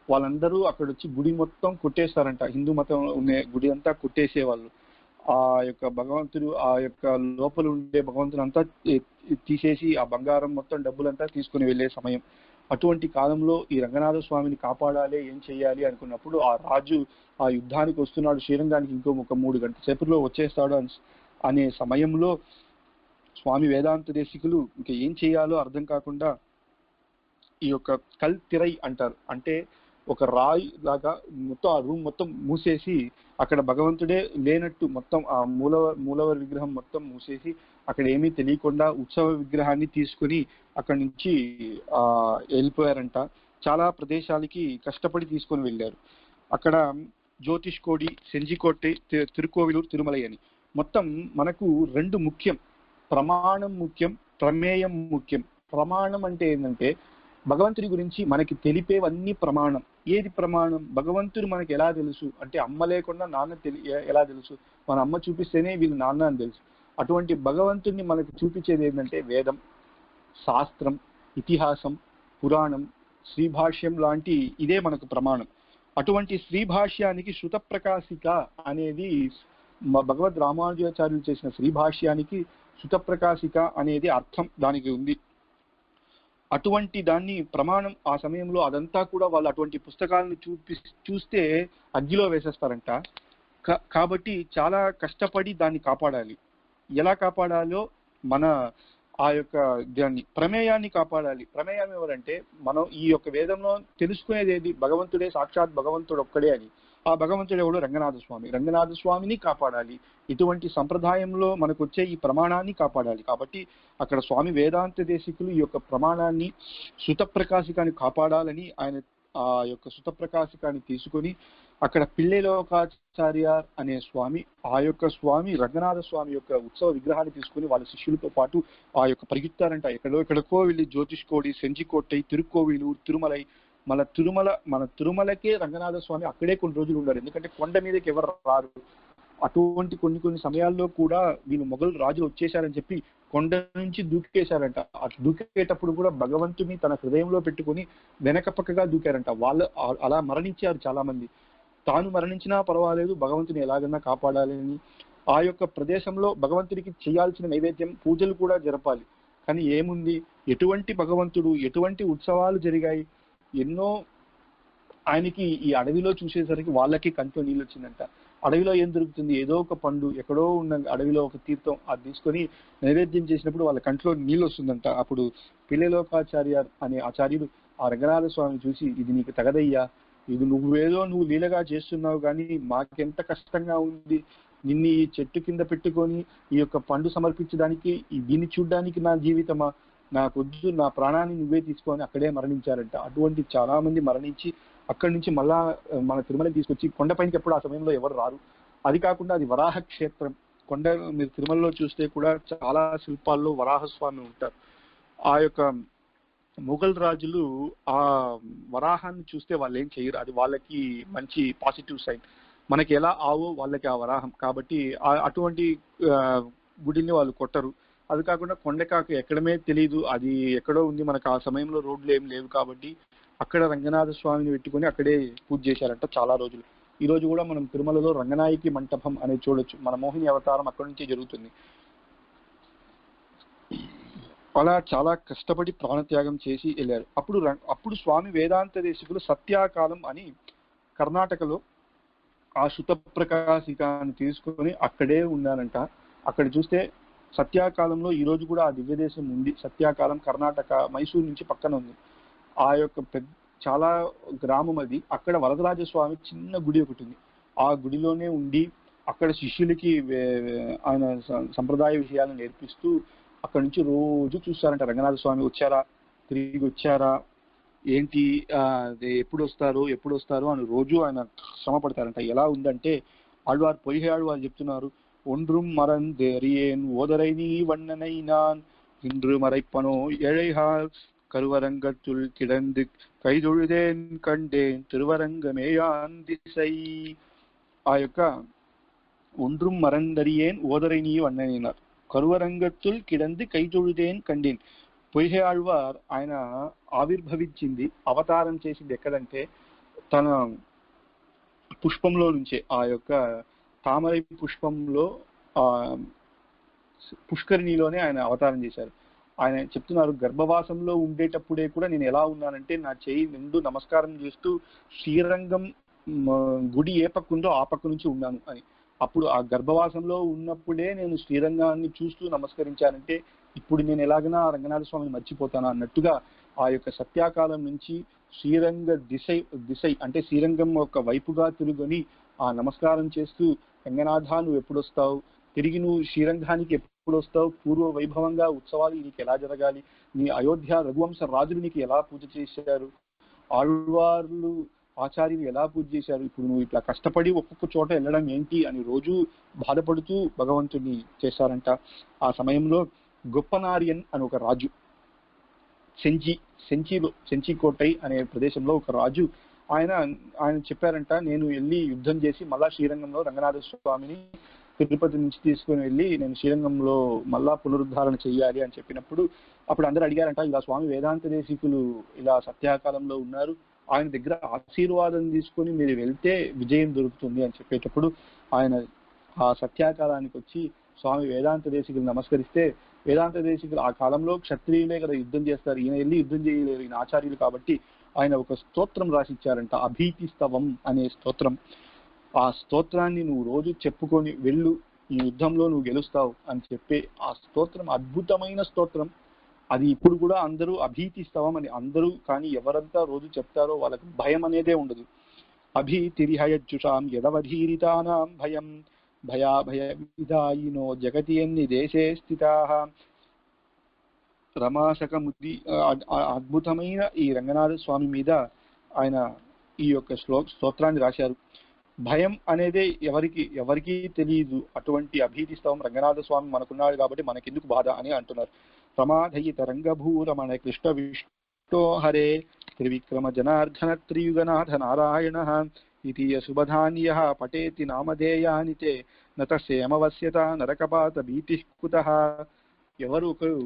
వాళ్ళందరూ అక్కడ వచ్చి గుడి మొత్తం కొట్టేస్తారంట. హిందూ మతం ఉన్న గుడి అంతా కొట్టేసేవాళ్ళు. ఆ యొక్క భగవంతుడు ఆ యొక్క లోపల ఉండే భగవంతుని అంతా తీసేసి ఆ బంగారం మొత్తం డబ్బులంతా తీసుకుని వెళ్ళే సమయం. అటువంటి కాలంలో ఈ రంగనాథ స్వామిని కాపాడాలి, ఏం చేయాలి అనుకున్నప్పుడు ఆ రాజు ఆ యుద్ధానికి వస్తున్నాడు, శ్రీరంగానికి ఇంకో 3 గంటల సేపట్లో వచ్చేస్తాడు అనే సమయంలో స్వామి వేదాంత దేశికులు ఇంకా ఏం చేయాలో అర్థం కాకుండా ఈ యొక్క కల్తిరై అంటారు, అంటే ఒక రాయి లాగా మొత్తం ఆ రూమ్ మొత్తం మూసేసి అక్కడ భగవంతుడే లేనట్టు మొత్తం ఆ మూలవర్ విగ్రహం మొత్తం మూసేసి అక్కడ ఏమీ తెలియకుండా ఉత్సవ విగ్రహాన్ని తీసుకుని అక్కడి నుంచి వెళ్ళిపోయారంట. చాలా ప్రదేశాలకి కష్టపడి తీసుకొని వెళ్ళారు. అక్కడ జ్యోతిష్కోడి, సెంజికోటై, తిరుకోవిలూరు, తిరుమలై అని మొత్తం మనకు 2 ముఖ్యం, ప్రమాణం ముఖ్యం, ప్రమేయం ముఖ్యం. ప్రమాణం అంటే ఏంటంటే భగవంతుడి గురించి మనకి తెలిపేవన్నీ ప్రమాణం. ఏది ప్రమాణం? భగవంతుడు మనకి ఎలా తెలుసు అంటే అమ్మ లేకుండా నాన్న ఎలా తెలుసు? మన అమ్మ చూపిస్తేనే వీళ్ళు నాన్న అని తెలుసు. అటువంటి భగవంతుడిని మనకు చూపించేది ఏంటంటే వేదం, శాస్త్రం, ఇతిహాసం, పురాణం, శ్రీభాష్యం లాంటి ఇదే మనకు ప్రమాణం. అటువంటి శ్రీభాష్యానికి శృతప్రకాశిక అనేది భగవద్ రామానుజాచార్యులు చేసిన శ్రీభాష్యానికి శృతప్రకాశిక అనేది అర్థం దానికి ఉంది. అటువంటి దాన్ని ప్రమాణం ఆ సమయంలో అదంతా కూడా వాళ్ళు అటువంటి పుస్తకాలను చూస్తే అగ్గిలో వేసేస్తారంట. కాబట్టి చాలా కష్టపడి దాన్ని కాపాడాలి. ఎలా కాపాడాలో మన ఆ యొక్క దాన్ని ప్రమేయాన్ని కాపాడాలి. ప్రమేయం ఎవరంటే మనం ఈ యొక్క వేదంలో తెలుసుకునేది ఏది? భగవంతుడే, సాక్షాత్ భగవంతుడు ఒక్కడే అని. ఆ భగవంతుడు ఎవడు? రంగనాథ స్వామి. రంగనాథ స్వామిని కాపాడాలి. ఇటువంటి సంప్రదాయంలో మనకు వచ్చే ఈ ప్రమాణాన్ని కాపాడాలి. కాబట్టి అక్కడ స్వామి వేదాంత దేశికులు ఈ యొక్క ప్రమాణాన్ని శృతప్రకాశికాన్ని కాపాడాలని ఆయన ఆ యొక్క శృతప్రకాశికాన్ని తీసుకొని అక్కడ పిల్లెలోకాచార్య అనే స్వామి, ఆ యొక్క స్వామి రంగనాథ స్వామి యొక్క ఉత్సవ విగ్రహాన్ని తీసుకుని వాళ్ళ శిష్యులతో పాటు ఆ యొక్క పరిగెత్తారంట. ఎక్కడికో వెళ్ళి జ్యోతిష్కోడి, సెంజికోటై, తిరుకోవిలూరు, తిరుమలై, మన తిరుమలకే రంగనాథ స్వామి అక్కడే కొన్ని రోజులు ఉన్నారు. ఎందుకంటే కొండ మీదకి ఎవరు రారు. అటువంటి కొన్ని సమయాల్లో కూడా వీళ్ళు మొఘల్ రాజులు వచ్చేసారని చెప్పి కొండ నుంచి దూకేశారంట. దూకేటప్పుడు కూడా భగవంతుని తన హృదయంలో పెట్టుకుని వెనక పక్కగా దూకారంట. వాళ్ళు అలా మరణించారు చాలా మంది. తాను మరణించినా పర్వాలేదు, భగవంతుని ఎలాగన్నా కాపాడాలని ఆ యొక్క ప్రదేశంలో భగవంతుడికి చేయాల్సిన నైవేద్యం, పూజలు కూడా జరపాలి. కానీ ఏముంది, ఎటువంటి భగవంతుడు, ఎటువంటి ఉత్సవాలు జరిగాయి, ఎన్నో ఆయనకి ఈ అడవిలో చూసేసరికి వాళ్ళకి కంట్లో నీళ్ళు వచ్చిందంట. అడవిలో ఏం దొరుకుతుంది? ఏదో ఒక పండు, ఎక్కడో ఉన్న అడవిలో ఒక తీర్థం, అది తీసుకొని నైవేద్యం చేసినప్పుడు వాళ్ళ కంట్లో నీళ్ళు వస్తుందంట. అప్పుడు పిల్లెలోకాచార్య అనే ఆచార్యుడు ఆ రంగనాథ స్వామిని చూసి, ఇది నీకు తగదయ్యా, ఇది నువ్వు లీలగా చేస్తున్నావు, కానీ మాకెంత కష్టంగా ఉంది, నిన్ను ఈ చెట్టు కింద పెట్టుకొని ఈ యొక్క పండు సమర్పించడానికి, దీన్ని చూడ్డానికి నా జీవితమా, నాకొద్దు, నా ప్రాణాన్ని నువ్వే తీసుకొని అక్కడే మరణించారంట. అటువంటి చాలా మంది మరణించి అక్కడి నుంచి మళ్ళా మన తిరుమలకి తీసుకొచ్చి కొండపైనకి ఎప్పుడు ఆ సమయంలో ఎవరు రారు. అది కాకుండా అది వరాహ క్షేత్రం. కొండ మీరు తిరుమలలో చూస్తే కూడా చాలా శిల్పాల్లో వరాహస్వామి ఉంటారు. ఆ యొక్క మొఘల్ రాజులు ఆ వరాహాన్ని చూస్తే వాళ్ళు ఏం చేయరు, అది వాళ్ళకి మంచి పాజిటివ్ సైన్. మనకి ఎలా ఆవో వాళ్ళకి ఆ వరాహం. కాబట్టి అటువంటి గుడిని వాళ్ళు కొట్టరు. అది కాకుండా కొండకాకు ఎక్కడమే తెలియదు, అది ఎక్కడో ఉంది, మనకు ఆ సమయంలో రోడ్లు ఏం లేవు. కాబట్టి అక్కడ రంగనాథ స్వామిని పెట్టుకుని అక్కడే పూజ చేశారంట చాలా రోజులు. ఈ రోజు కూడా మనం తిరుమలలో రంగనాయకి మంటపం అనేది చూడొచ్చు. మన మోహిని అవతారం అక్కడి నుంచే జరుగుతుంది. అలా చాలా కష్టపడి ప్రాణత్యాగం చేసి వెళ్ళారు. అప్పుడు స్వామి వేదాంత దేశికులు సత్యాకాలం అని కర్ణాటకలో ఆ శుత ప్రకాశికాన్ని తీసుకొని అక్కడే ఉన్నారంట. అక్కడ చూస్తే సత్యాకాలంలో ఈ రోజు కూడా ఆ దివ్యదేశం ఉంది. సత్యాకాలం కర్ణాటక మైసూరు నుంచి పక్కన ఉంది. ఆ యొక్క చాలా గ్రామం అది. అక్కడ వరదరాజస్వామి చిన్న గుడి ఒకటి ఉంది. ఆ గుడిలోనే ఉండి అక్కడ శిష్యులకి ఆయన సంప్రదాయ విషయాలను నేర్పిస్తూ అక్కడ నుంచి రోజు చూస్తారంట. రంగనాథ స్వామి వచ్చారా, తిరిగి వచ్చారా, ఏంటి, ఎప్పుడు వస్తారు అని రోజు ఆయన శ్రమ పడతారంట. ఎలా ఉందంటే ఆళ్వార్ పొయ్యి ఆళ్వారు చెప్తున్నారు, ఒండ్రుం మరందేరియேன் ஓதரை நீ வண்ணனை நான் இன்று மறைப்பனோ ஏழைஹால் கருவரங்கத்துள் கிடந்து கைதொழுதேன் కండేన్ తిరువరంగమేయాన్ దిశై. ఆ యొక్క ఒండ్రుం మరందరియேன் ఓదరై నీ వన్ననైనార్ కరువరంగత్తుల్ కిడంది కైతొழுదేన్ కండేన్. పొయ్యి ఆళ్వార్ ఆయన ఆవిర్భవించింది, అవతారం చేసింది ఎక్కడంటే తన పుష్పంలో నుంచే, ఆ యొక్క తామరై పుష్పంలో పుష్కరిణిలోనే ఆయన అవతారం చేశారు. ఆయన చెప్తున్నారు, గర్భవాసంలో ఉండేటప్పుడే కూడా నేను ఎలా ఉన్నానంటే నా చేయి నిండు నమస్కారం చేస్తూ శ్రీరంగం గుడి ఏ పక్క ఉందో ఆ పక్క నుంచి ఉన్నాను అని. అప్పుడు ఆ గర్భవాసంలో ఉన్నప్పుడే నేను శ్రీరంగాన్ని చూస్తూ నమస్కరించానంటే ఇప్పుడు నేను ఎలాగైనా రంగనాథ స్వామిని మర్చిపోతానా అన్నట్టుగా ఆ యొక్క సత్యాకాలం నుంచి శ్రీరంగ దిశై అంటే శ్రీరంగం ఒక వైపుగా తిరుగుని ఆ నమస్కారం చేస్తూ, రంగనాథ నువ్వు ఎప్పుడు వస్తావు, తిరిగి నువ్వు శ్రీరంగానికి ఎప్పుడు వస్తావు, పూర్వ వైభవంగా ఉత్సవాలు నీకు ఎలా జరగాలి, నీ అయోధ్య రఘువంశ రాజులు నీకు ఎలా పూజ చేశారు, ఆళ్వార్లు ఆచార్యులు ఎలా పూజ చేశారు, ఇప్పుడు నువ్వు ఇట్లా కష్టపడి ఒక్కొక్క చోట వెళ్ళడం ఏంటి అని రోజు బాధపడుతూ భగవంతుడిని చేశారంట. ఆ సమయంలో గొప్పనారియన్ అని ఒక రాజు, సెంచికోటై అనే ప్రదేశంలో ఒక రాజు, ఆయన చెప్పారంట, నేను వెళ్ళి యుద్ధం చేసి మళ్ళా శ్రీరంగంలో రంగనాథ స్వామిని తిరుపతి నుంచి తీసుకుని వెళ్ళి నేను శ్రీరంగంలో మళ్ళా పునరుద్ధారణ చెయ్యాలి అని చెప్పినప్పుడు అప్పుడు అందరూ అడిగారంట, ఇలా స్వామి వేదాంత దేశికులు ఇలా సత్యాకాలంలో ఉన్నారు, ఆయన దగ్గర ఆశీర్వాదం తీసుకొని మీరు వెళ్తే విజయం దొరుకుతుంది అని చెప్పేటప్పుడు ఆయన ఆ సత్యాకాలానికి వచ్చి స్వామి వేదాంత దేశికులు నమస్కరిస్తే, వేదాంత దేశికులు ఆ కాలంలో క్షత్రియులే కదా యుద్ధం చేస్తారు, ఈయన వెళ్ళి యుద్ధం చేయలేరు, ఈయన ఆచార్యులు కాబట్టి ఆయన ఒక స్తోత్రం రాసిచ్చారంట, అభీతిస్తవం అనే స్తోత్రం. ఆ స్తోత్రాన్ని నువ్వు రోజు చెప్పుకొని వెళ్ళు, ఈ యుద్ధంలో నువ్వు గెలుస్తావు అని చెప్పి ఆ స్తోత్రం అద్భుతమైన స్తోత్రం. అది ఇప్పుడు కూడా అందరూ అభీతిస్తవం అని అందరూ, కానీ ఎవరంతా రోజు చెప్తారో వాళ్ళకి భయం అనేదే ఉండదు. అభీతిరిహయజ్జుషాం యదవధీరితానాం భయం భయాభయ విదాయినో జగతి ఎన్ని దేశే స్థితాః. రమాశకముది అద్భుతమైన ఈ రంగనాథ స్వామి మీద ఆయన ఈ యొక్క స్తోత్రాన్ని రాశారు. భయం అనేది ఎవరికి తెలియదు. అటువంటి అభీతిస్తవం రంగనాథ స్వామి మనకున్నాడు కాబట్టి మనకెందుకు బాధ అని అంటున్నారు. ప్రమాదయిత రంగభూరమణ కృష్ణ విష్ణో హరే త్రివిక్రమ జనార్దన త్రియుగనాథ నారాయణ ఇతీయ శుభధాన్య పటేతి నామధేయాని తే నతసేమవస్యత నరకపాత భీతి కుతః. ఎవరు ఒకరు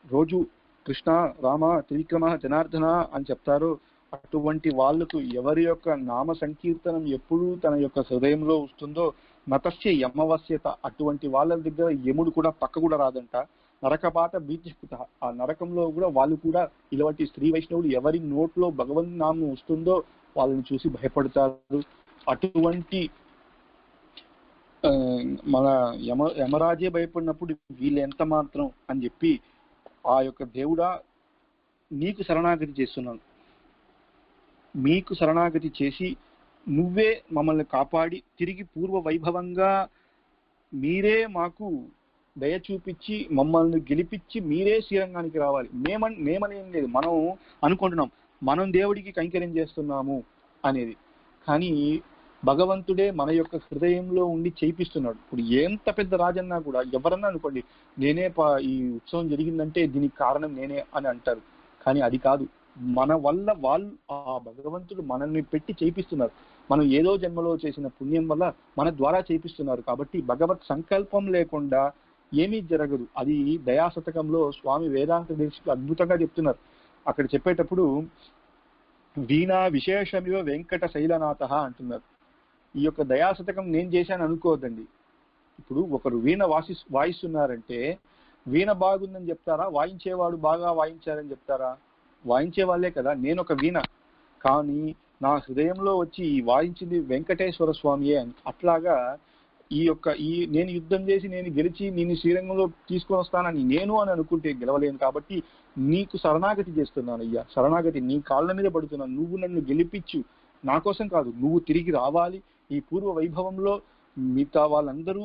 రోజు కృష్ణ రామ త్రివిక్రమ జనార్దన అని చెప్తారో అటువంటి వాళ్లకు ఎవరి యొక్క నామ సంకీర్తనం ఎప్పుడు తన యొక్క హృదయంలో వస్తుందో నతస్య యమవస్యత, అటువంటి వాళ్ళ దగ్గర యముడు కూడా పక్క కూడా రాదంట. నరకపాత భీతిష్కుత, ఆ నరకంలో కూడా వాళ్ళు కూడా ఇలాంటి స్త్రీ వైష్ణవులు ఎవరి నోట్లో భగవన్ నామం వస్తుందో వాళ్ళని చూసి భయపడతారు. అటువంటి మన యమరాజే భయపడినప్పుడు వీళ్ళు ఎంత మాత్రం అని చెప్పి ఆ యొక్క దేవుడా నీకు శరణాగతి చేస్తున్నాను, మీకు శరణాగతి చేసి నువ్వే మమ్మల్ని కాపాడి తిరిగి పూర్వ వైభవంగా మీరే మాకు దయ చూపించి మమ్మల్ని గెలిపించి మీరే శ్రీరంగానికి రావాలి. మేమనేం లేదు, మనం అనుకుంటున్నాం మనం దేవుడికి కైంకర్యం చేస్తున్నాము అనేది, కానీ భగవంతుడే మన యొక్క హృదయంలో ఉండి చేయిస్తున్నాడు. ఇప్పుడు ఎంత పెద్ద రాజన్నా కూడా ఎవరన్నా అనుకోండి నేనే ఈ ఉత్సవం జరిగిందంటే దీనికి కారణం నేనే అని అంటారు, కానీ అది కాదు. మన వల్ల వాళ్ళు ఆ భగవంతుడు మనల్ని పెట్టి చేయిస్తున్నారు. మనం ఏదో జన్మలో చేసిన పుణ్యం వల్ల మన ద్వారా చేయిస్తున్నారు. కాబట్టి భగవత్ సంకల్పం లేకుండా ఏమీ జరగదు. అది దయాశతకంలో స్వామి వేదాంత దేశికులు అద్భుతంగా చెప్తున్నారు. అక్కడ చెప్పేటప్పుడు వీణా విశేషమివ వెంకట శైలనాథ అంటున్నారు. ఈ యొక్క దయాశతకం నేను చేశాను అనుకోవద్దండి. ఇప్పుడు ఒకరు వీణ వాయిస్తున్నారంటే వీణ బాగుందని చెప్తారా, వాయించేవాడు బాగా వాయించారని చెప్తారా? వాయించే వాళ్ళే కదా. నేను ఒక వీణ, కానీ నా హృదయంలో వచ్చి వాయించింది వెంకటేశ్వర స్వామియే అని. అట్లాగా ఈ నేను యుద్ధం చేసి నేను గెలిచి నేను శ్రీరంగంలో తీసుకొని వస్తానని నేను అని అనుకుంటే గెలవలేను. కాబట్టి నీకు శరణాగతి చేస్తున్నాను అయ్యా, శరణాగతి, నీ కాళ్ళ మీద పడుతున్నాను. నువ్వు నన్ను గెలిపించు, నా కోసం కాదు, నువ్వు తిరిగి రావాలి, ఈ పూర్వ వైభవంలో మిగతా వాళ్ళందరూ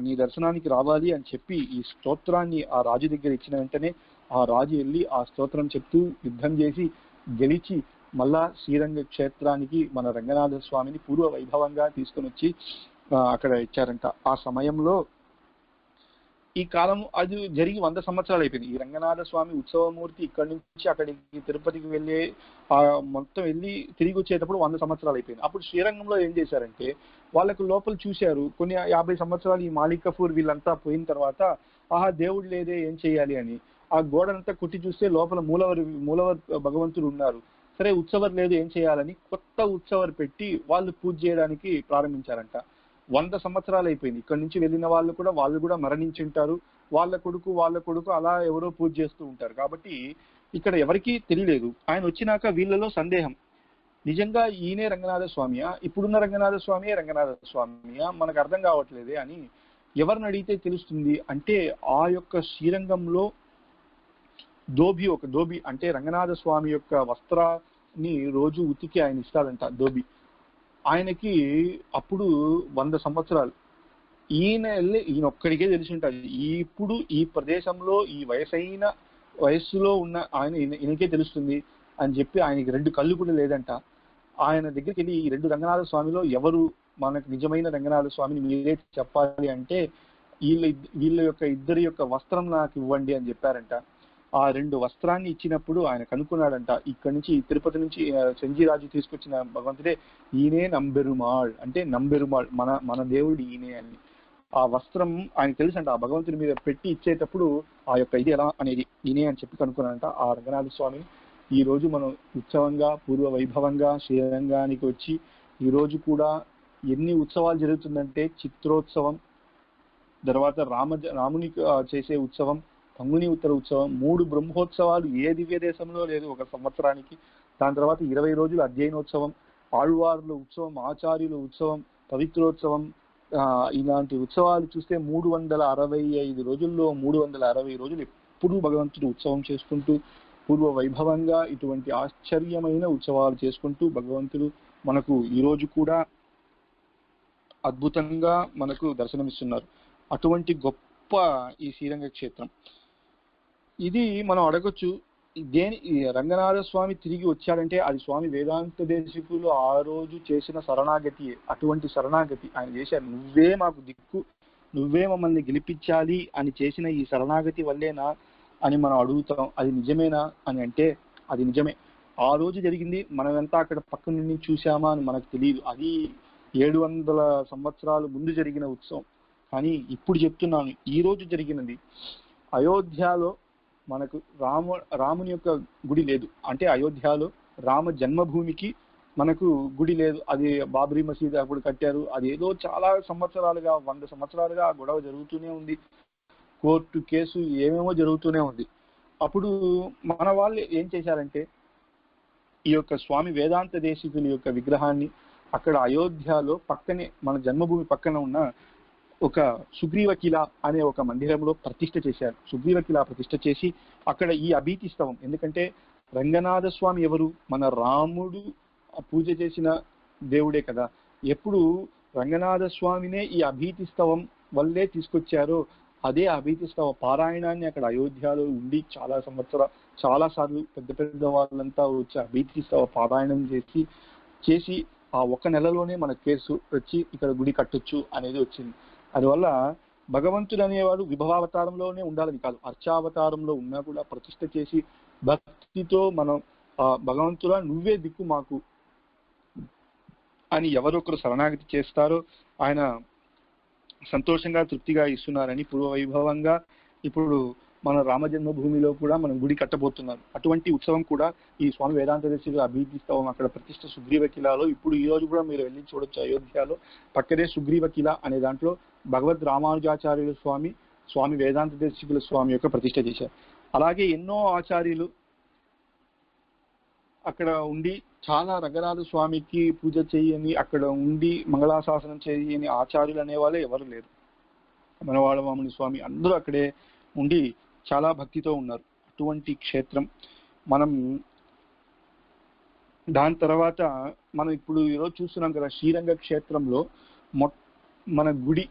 నీ దర్శనానికి రావాలి అని చెప్పి ఈ స్తోత్రాన్ని ఆ రాజు దగ్గర ఇచ్చిన వెంటనే ఆ రాజు వెళ్ళి ఆ స్తోత్రం చెప్తూ యుద్ధం చేసి గెలిచి మళ్ళా శ్రీరంగ క్షేత్రానికి మన రంగనాథ స్వామిని పూర్వ వైభవంగా తీసుకొని వచ్చి అక్కడ ఇచ్చారంట. ఆ సమయంలో ఈ కాలం అది జరిగి 100 సంవత్సరాలు అయిపోయింది. ఈ రంగనాథ స్వామి ఉత్సవమూర్తి ఇక్కడి నుంచి అక్కడికి తిరుపతికి వెళ్ళే మొత్తం వెళ్ళి తిరిగి వచ్చేటప్పుడు 100 సంవత్సరాలు అయిపోయింది. అప్పుడు శ్రీరంగంలో ఏం చేశారంటే వాళ్ళకు లోపల చూశారు, కొన్ని 50 సంవత్సరాలు ఈ మాలిక్ కఫూర్ వీళ్ళంతా పోయిన తర్వాత ఆహా దేవుడు లేదే ఏం చేయాలి అని ఆ గోడనంతా కొట్టి చూస్తే లోపల మూలవర్ భగవంతుడు ఉన్నారు. సరే ఉత్సవర్ లేదు ఏం చేయాలని కొత్త ఉత్సవర్ పెట్టి వాళ్ళు పూజ చేయడానికి ప్రారంభించారంట. 100 సంవత్సరాలు అయిపోయింది. ఇక్కడ నుంచి వెళ్ళిన వాళ్ళు కూడా మరణించి ఉంటారు. వాళ్ళ కొడుకు అలా ఎవరో పూజ చేస్తూ ఉంటారు. కాబట్టి ఇక్కడ ఎవరికీ తెలియలేదు. ఆయన వచ్చినాక వీళ్ళలో సందేహం, నిజంగా ఈయనే రంగనాథ స్వామియా, ఇప్పుడున్న రంగనాథ స్వామియా మనకు అర్థం కావట్లేదే అని ఎవరిని అడిగితే తెలుస్తుంది అంటే ఆ యొక్క శ్రీరంగంలో దోబి అంటే రంగనాథ స్వామి యొక్క వస్త్రాన్ని రోజు ఉతికి ఆయన ఇస్తాడంట దోబి. ఆయనకి అప్పుడు 100 సంవత్సరాలు. ఈయన ఒక్కడికే తెలిసి ఉంటుంది. ఇప్పుడు ఈ ప్రదేశంలో ఈ వయస్సులో ఉన్న ఈయనకే తెలుస్తుంది అని చెప్పి ఆయనకి 2 కళ్ళు కూడా లేదంట. ఆయన దగ్గరికి వెళ్ళి ఈ 2 రంగనాథ స్వామిలో ఎవరు మనకు నిజమైన రంగనాథ స్వామిని మీరే చెప్పాలి అంటే వీళ్ళ యొక్క ఇద్దరి యొక్క వస్త్రం నాకు ఇవ్వండి అని చెప్పారంట. ఆ 2 వస్త్రాన్ని ఇచ్చినప్పుడు ఆయన కనుక్కున్నాడంట, ఇక్కడి నుంచి తిరుపతి నుంచి సెంజిరాజు తీసుకొచ్చిన భగవంతుడే ఈయనే నంబెరుమాళ్, అంటే నంబెరుమాళ్ మన దేవుడు ఈయనే అని. ఆ వస్త్రం ఆయన తెలుసంట, ఆ భగవంతుడి మీద పెట్టి ఇచ్చేటప్పుడు ఆ యొక్క ఇది ఎలా అనేది ఈయనే అని చెప్పి కనుక్కున్నాడంట. ఆ రంగనాథ స్వామిని ఈ రోజు మనం ఉత్సవంగా పూర్వ వైభవంగా శ్రీరంగానికి వచ్చి ఈ రోజు కూడా ఎన్ని ఉత్సవాలు జరుగుతుందంటే చిత్రోత్సవం, తర్వాత రాముని చేసే ఉత్సవం, పంగుని ఉత్తర ఉత్సవం, 3 బ్రహ్మోత్సవాలు ఏ దివ్య దేశంలో లేదు ఒక సంవత్సరానికి. దాని తర్వాత 20 రోజులు అధ్యయనోత్సవం, ఆళ్వార్ల ఉత్సవం, ఆచార్యుల ఉత్సవం, పవిత్రోత్సవం, ఇలాంటి ఉత్సవాలు చూస్తే 365 రోజుల్లో 360 రోజులు ఎప్పుడూ భగవంతుడు ఉత్సవం చేసుకుంటూ పూర్వ వైభవంగా ఇటువంటి ఆశ్చర్యమైన ఉత్సవాలు చేసుకుంటూ భగవంతుడు మనకు ఈ రోజు కూడా అద్భుతంగా మనకు దర్శనమిస్తున్నారు. అటువంటి గొప్ప ఈ శ్రీరంగ క్షేత్రం ఇది. మనం అడగొచ్చు, రంగనాథ స్వామి తిరిగి వచ్చాడంటే అది స్వామి వేదాంత దేశికులు ఆ రోజు చేసిన శరణాగతి. అటువంటి శరణాగతి ఆయన చేశారు. నువ్వే మాకు దిక్కు, నువ్వే మమ్మల్ని గెలిపించాలి అని చేసిన ఈ శరణాగతి వల్లేనా అని మనం అడుగుతాం. అది నిజమేనా అని అంటే అది నిజమే. ఆ రోజు జరిగింది, మనమంతా అక్కడ పక్క నుండి చూసామా అని మనకు తెలియదు. అది 700 సంవత్సరాల ముందు జరిగిన ఉత్సవం. కానీ ఇప్పుడు చెప్తున్నాను, ఈ రోజు జరిగినది అయోధ్యలో మనకు రాముని యొక్క గుడి లేదు. అంటే అయోధ్యలో రామ జన్మభూమికి మనకు గుడి లేదు. అది బాబ్రీ మసీద్ అప్పుడు కట్టారు. అది ఏదో చాలా సంవత్సరాలుగా 100 సంవత్సరాలుగా ఆ గొడవ జరుగుతూనే ఉంది. కోర్టు కేసు ఏమేమో జరుగుతూనే ఉంది. అప్పుడు మన వాళ్ళు ఏం చేశారంటే ఈ యొక్క స్వామి వేదాంత దేశికుని యొక్క విగ్రహాన్ని అక్కడ అయోధ్యలో పక్కనే మన జన్మభూమి పక్కన ఉన్న ఒక సుగ్రీవ కిలా అనే ఒక మందిరంలో ప్రతిష్ఠ చేశారు. సుగ్రీవ కిలా ప్రతిష్ఠ చేసి అక్కడ ఈ అభీతిస్తవం, ఎందుకంటే రంగనాథ స్వామి ఎవరు, మన రాముడు పూజ చేసిన దేవుడే కదా. ఎప్పుడు రంగనాథ స్వామినే ఈ అభీతిస్తవం వల్లే తీసుకొచ్చారో అదే అభీతిస్తవ పారాయణాన్ని అక్కడ అయోధ్యలో ఉండి చాలా సార్లు పెద్ద వాళ్ళంతా వచ్చి అభీతిస్తవ పారాయణం చేసి ఆ 1 నెలలోనే మన కేసు వచ్చి ఇక్కడ గుడి కట్టొచ్చు అనేది వచ్చింది. అందువల్ల భగవంతుడు అనేవాడు విభవావతారంలోనే ఉండాలని కాదు, అర్చావతారంలో ఉన్నా కూడా ప్రతిష్ఠ చేసి భక్తితో మనం భగవంతుడా నువ్వే దిక్కు మాకు అని ఎవరొకరు శరణాగతి చేస్తారో ఆయన సంతోషంగా తృప్తిగా ఇస్తున్నారని పూర్వ వైభవంగా ఇప్పుడు మన రామ జన్మభూమిలో కూడా మనం గుడి కట్టబోతున్నారు. అటువంటి ఉత్సవం కూడా ఈ స్వామి వేదాంత దేశికుల అభివృద్ధిస్తవం అక్కడ ప్రతిష్ఠ సుగ్రీవ కిలాలో ఇప్పుడు ఈ రోజు కూడా మీరు వెళ్ళి చూడొచ్చు. అయోధ్యలో పక్కనే సుగ్రీవ కిలా అనే దాంట్లో భగవద్ రామానుజాచార్యుల స్వామి స్వామి వేదాంత దేశికుల స్వామి యొక్క ప్రతిష్ఠ చేశారు. అలాగే ఎన్నో ఆచార్యులు అక్కడ ఉండి చాలా రంగనాథ స్వామికి పూజ చేయని, అక్కడ ఉండి మంగళాశాసనం చేయని ఆచార్యులు అనేవాళ్ళే ఎవరు లేరు. మనవాళవాముని స్వామి అందరూ అక్కడే ఉండి చాలా భక్తితో ఉన్నారు. అటువంటి క్షేత్రం మనం దాని తర్వాత మనం ఇప్పుడు ఈరోజు చూస్తున్నాం కదా, శ్రీరంగ క్షేత్రంలో మన గుడి